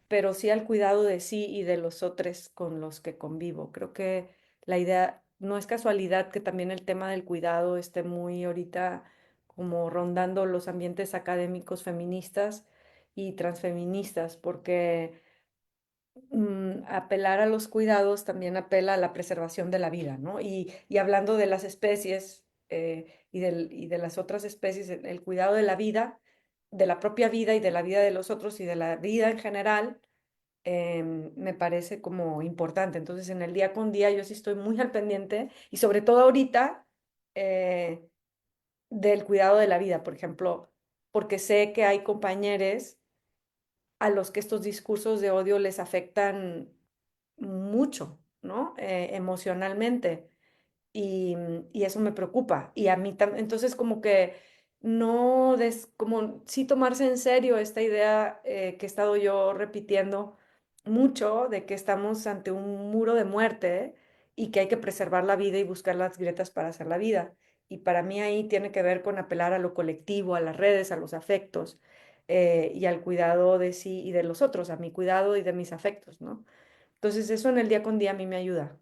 pero sí al cuidado de sí y de los otros con los que convivo. Creo que la idea, no es casualidad que también el tema del cuidado esté muy ahorita como rondando los ambientes académicos feministas y transfeministas, porque apelar a los cuidados también apela a la preservación de la vida, ¿no? Y hablando de las especies y de las otras especies, el cuidado de la vida, de la propia vida y de la vida de los otros y de la vida en general, me parece como importante. Entonces, en el día con día yo sí estoy muy al pendiente y sobre todo ahorita eh, del cuidado de la vida, por ejemplo, porque sé que hay compañeros a los que estos discursos de odio les afectan mucho, ¿no? Emocionalmente. Y eso me preocupa. Y a mí también, entonces como que no, como sí tomarse en serio esta idea que he estado yo repitiendo mucho de que estamos ante un muro de muerte y que hay que preservar la vida y buscar las grietas para hacer la vida. Y para mí ahí tiene que ver con apelar a lo colectivo, a las redes, a los afectos y al cuidado de sí y de los otros, a mi cuidado y de mis afectos, ¿no? Entonces eso en el día con día a mí me ayuda.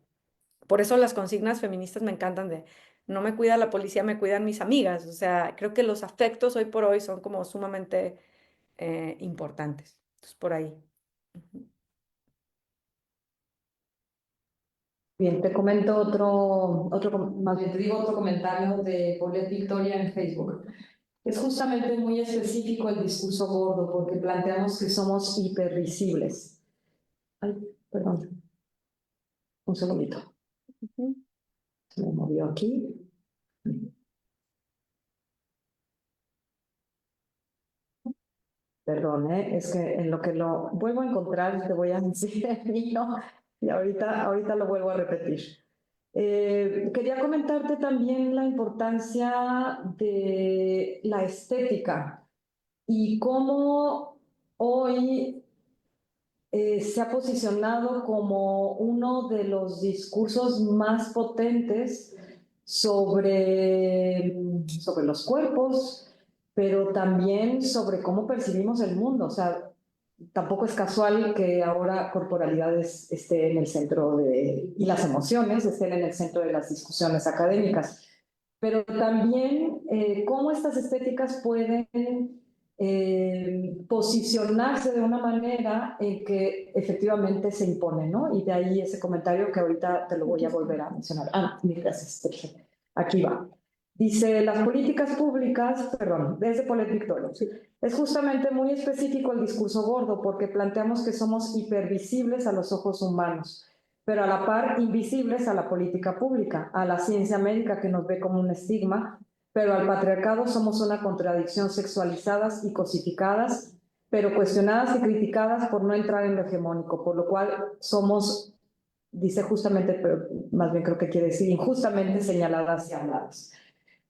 Por eso las consignas feministas me encantan de no me cuida la policía, me cuidan mis amigas. O sea, creo que los afectos hoy por hoy son como sumamente importantes. Entonces, por ahí. Ujú. Bien, te comento más bien te digo otro comentario de Paulette Victoria en Facebook. Es justamente muy específico el discurso gordo porque planteamos que somos hipervisibles. Ay, perdón, un segundito. Ujú. Se me movió aquí. Perdón, es que en lo que lo vuelvo a encontrar te voy a decir el hilo y ahorita lo vuelvo a repetir. Quería comentarte también la importancia de la estética y cómo hoy se ha posicionado como uno de los discursos más potentes sobre los cuerpos, pero también sobre cómo percibimos el mundo. O sea, tampoco es casual que ahora corporalidades estén en el centro y las emociones estén en el centro de las discusiones académicas. Pero también cómo estas estéticas pueden posicionarse de una manera en que efectivamente se impone, ¿no? Y de ahí ese comentario que ahorita te lo voy a volver a mencionar. Gracias, aquí va. Dice, las políticas públicas, perdón, desde Paulette Victoria, es justamente muy específico el discurso gordo porque planteamos que somos hipervisibles a los ojos humanos, pero a la par invisibles a la política pública, a la ciencia médica que nos ve como un estigma, pero al patriarcado somos una contradicción sexualizadas y cosificadas, pero cuestionadas y criticadas por no entrar en lo hegemónico, por lo cual somos, dice justamente, pero más bien creo que quiere decir injustamente señaladas y habladas.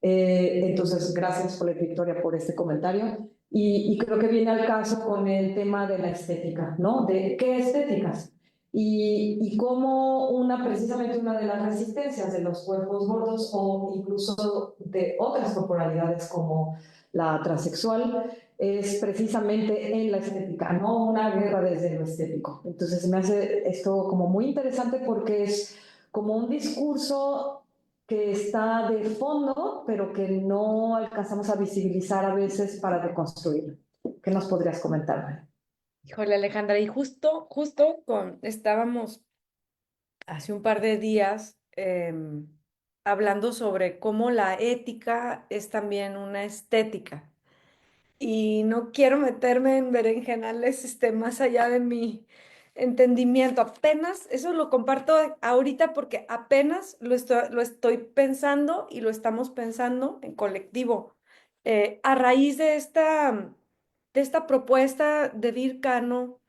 Entonces, gracias por Victoria por este comentario. y creo que viene al caso con el tema de la estética, ¿no? De qué estéticas. Y cómo precisamente una de las resistencias de los cuerpos gordos o incluso de otras corporalidades como la transexual es precisamente en la estética, no una guerra desde lo estético. Entonces me hace esto como muy interesante porque es como un discurso que está de fondo, pero que no alcanzamos a visibilizar a veces para deconstruir. ¿Qué nos podrías comentar, María? Híjole, Alejandra, y estábamos hace un par de días hablando sobre cómo la ética es también una estética. Y no quiero meterme en berenjenales más allá de mi entendimiento. Apenas, eso lo comparto ahorita porque apenas lo estoy pensando y lo estamos pensando en colectivo. A raíz de esta propuesta de Vircano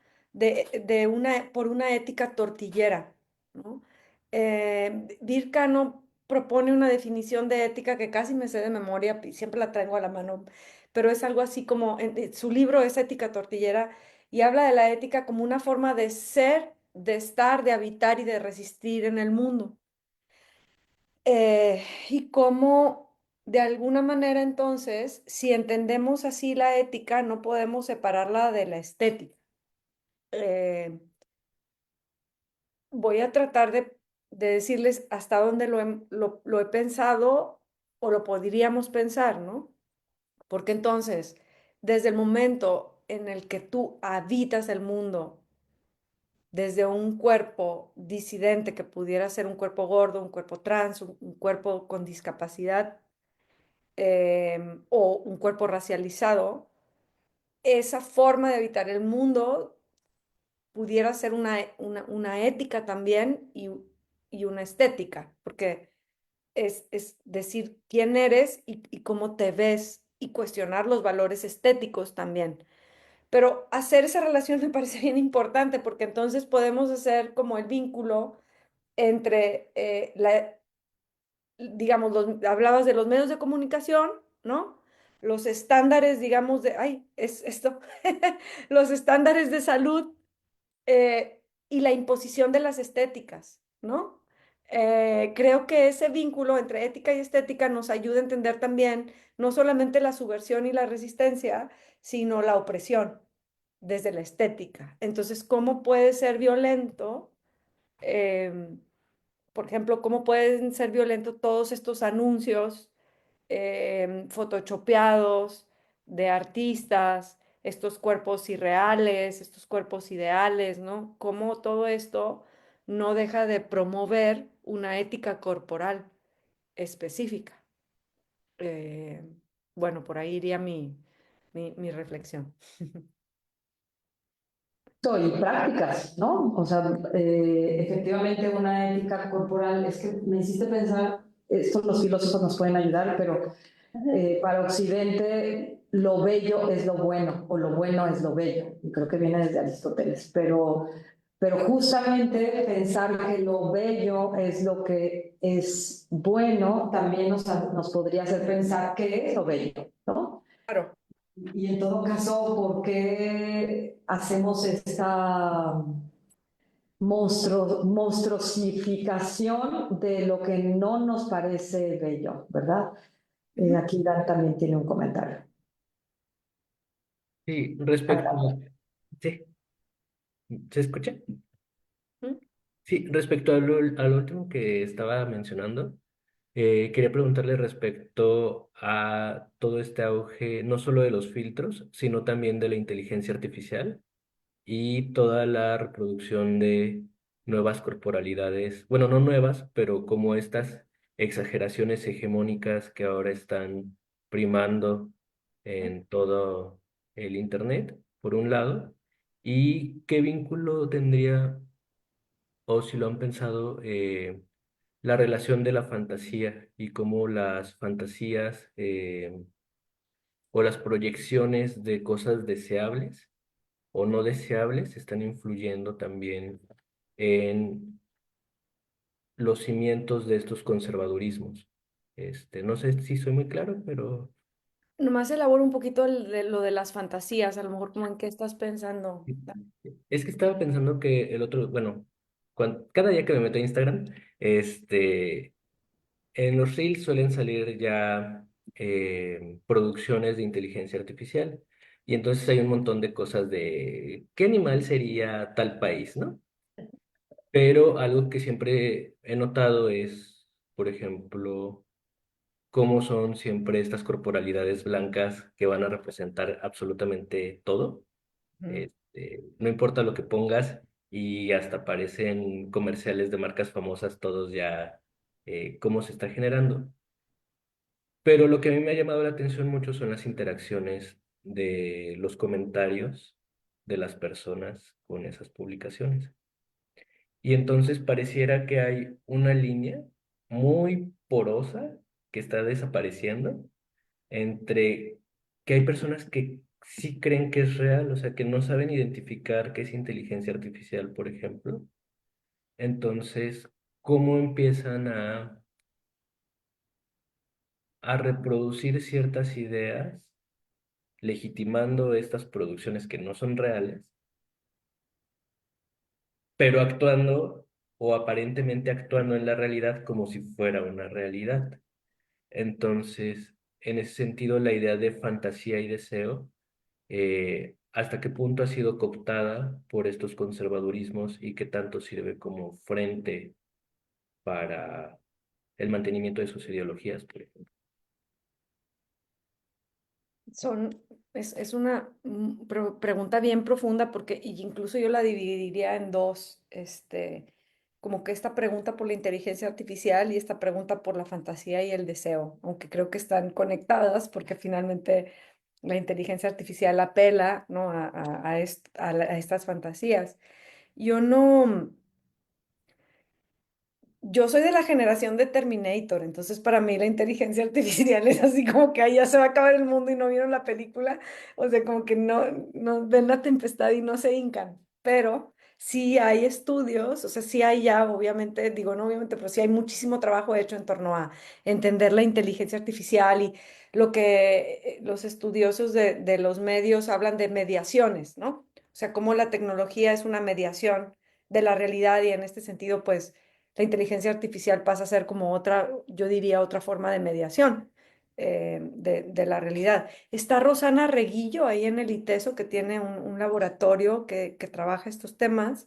por una ética tortillera, ¿no? Vircano propone una definición de ética que casi me sé de memoria, y siempre la traigo a la mano, pero es algo así como, su libro es Ética Tortillera y habla de la ética como una forma de ser, de estar, de habitar y de resistir en el mundo. Y cómo, de alguna manera entonces, si entendemos así la ética, no podemos separarla de la estética. Eh, Voy a tratar de decirles hasta dónde lo he pensado o lo podríamos pensar, ¿no? Porque entonces, desde el momento en el que tú habitas el mundo, desde un cuerpo disidente que pudiera ser un cuerpo gordo, un cuerpo trans, un cuerpo con discapacidad o un cuerpo racializado, esa forma de habitar el mundo pudiera ser una ética también y una estética, porque es decir quién eres y cómo te ves y cuestionar los valores estéticos también. Pero hacer esa relación me parece bien importante porque entonces podemos hacer como el vínculo entre, digamos, hablabas de los medios de comunicación, ¿no? Los estándares, digamos, ay, es esto, los estándares de salud y la imposición de las estéticas, ¿no? Creo que ese vínculo entre ética y estética nos ayuda a entender también no solamente la subversión y la resistencia, sino la opresión desde la estética. Entonces, ¿cómo puede ser violento? Por ejemplo, ¿cómo pueden ser violentos todos estos anuncios photoshopeados de artistas, estos cuerpos irreales, estos cuerpos ideales, ¿no? Cómo todo esto no deja de promover una ética corporal específica. Eh, bueno, por ahí iría mi reflexión. Y prácticas, ¿no? O sea, efectivamente una ética corporal, es que me hiciste pensar, esto los filósofos nos pueden ayudar, pero para Occidente lo bello es lo bueno o lo bueno es lo bello, y creo que viene desde Aristóteles, pero justamente pensar que lo bello es lo que es bueno también nos podría hacer pensar qué es lo bello, ¿no? Claro. Y en todo caso, ¿por qué hacemos esta monstruosificación de lo que no nos parece bello, ¿verdad? Aquí Dan también tiene un comentario. Sí, respecto a... Sí, ¿se escucha? Ujú. Sí, respecto al último que estaba mencionando, quería preguntarle respecto a todo este auge, no solo de los filtros, sino también de la inteligencia artificial y toda la reproducción de nuevas corporalidades, bueno, no nuevas, pero como estas exageraciones hegemónicas que ahora están primando en todo el Internet, por un lado, y qué vínculo tendría, o si lo han pensado, la relación de la fantasía y cómo las fantasías o las proyecciones de cosas deseables o no deseables están influyendo también en los cimientos de estos conservadurismos. No sé si soy muy claro, pero Nomás elaboro un poquito lo de las fantasías, a lo mejor como en qué estás pensando. Es que estaba pensando que el otro, bueno, cada día que me meto a Instagram, en los Reels suelen salir ya producciones de inteligencia artificial. Y entonces hay un montón de cosas de qué animal sería tal país, ¿no? Pero algo que siempre he notado es, por ejemplo, cómo son siempre estas corporalidades blancas que van a representar absolutamente todo. Ujú. No importa lo que pongas y hasta aparecen comerciales de marcas famosas, todos ya cómo se está generando. Pero lo que a mí me ha llamado la atención mucho son las interacciones de los comentarios de las personas con esas publicaciones. Y entonces pareciera que hay una línea muy porosa que está desapareciendo entre que hay personas que sí creen que es real, o sea, que no saben identificar qué es inteligencia artificial, por ejemplo. Entonces, ¿cómo empiezan a reproducir ciertas ideas, legitimando estas producciones que no son reales, pero actuando o aparentemente actuando en la realidad como si fuera una realidad? Entonces, en ese sentido, la idea de fantasía y deseo, ¿hasta qué punto ha sido cooptada por estos conservadurismos y qué tanto sirve como frente para el mantenimiento de sus ideologías, por ejemplo? Es una pregunta bien profunda porque y incluso yo la dividiría en dos, como que esta pregunta por la inteligencia artificial y esta pregunta por la fantasía y el deseo, aunque creo que están conectadas porque finalmente la inteligencia artificial apela, ¿no? A estas fantasías. Yo no, yo soy de la generación de Terminator, entonces para mí la inteligencia artificial es así como que ahí ya se va a acabar el mundo y no vieron la película, o sea, como que no ven la tempestad y no se hincan, pero sí hay estudios, o sea, sí hay ya, obviamente, digo no obviamente, pero sí hay muchísimo trabajo hecho en torno a entender la inteligencia artificial y lo que los estudiosos de los medios hablan de mediaciones, ¿no? O sea, cómo la tecnología es una mediación de la realidad y en este sentido, pues la inteligencia artificial pasa a ser como otra, yo diría, otra forma de mediación de la realidad. Está Rosana Reguillo ahí en el ITESO, que tiene un laboratorio que trabaja estos temas.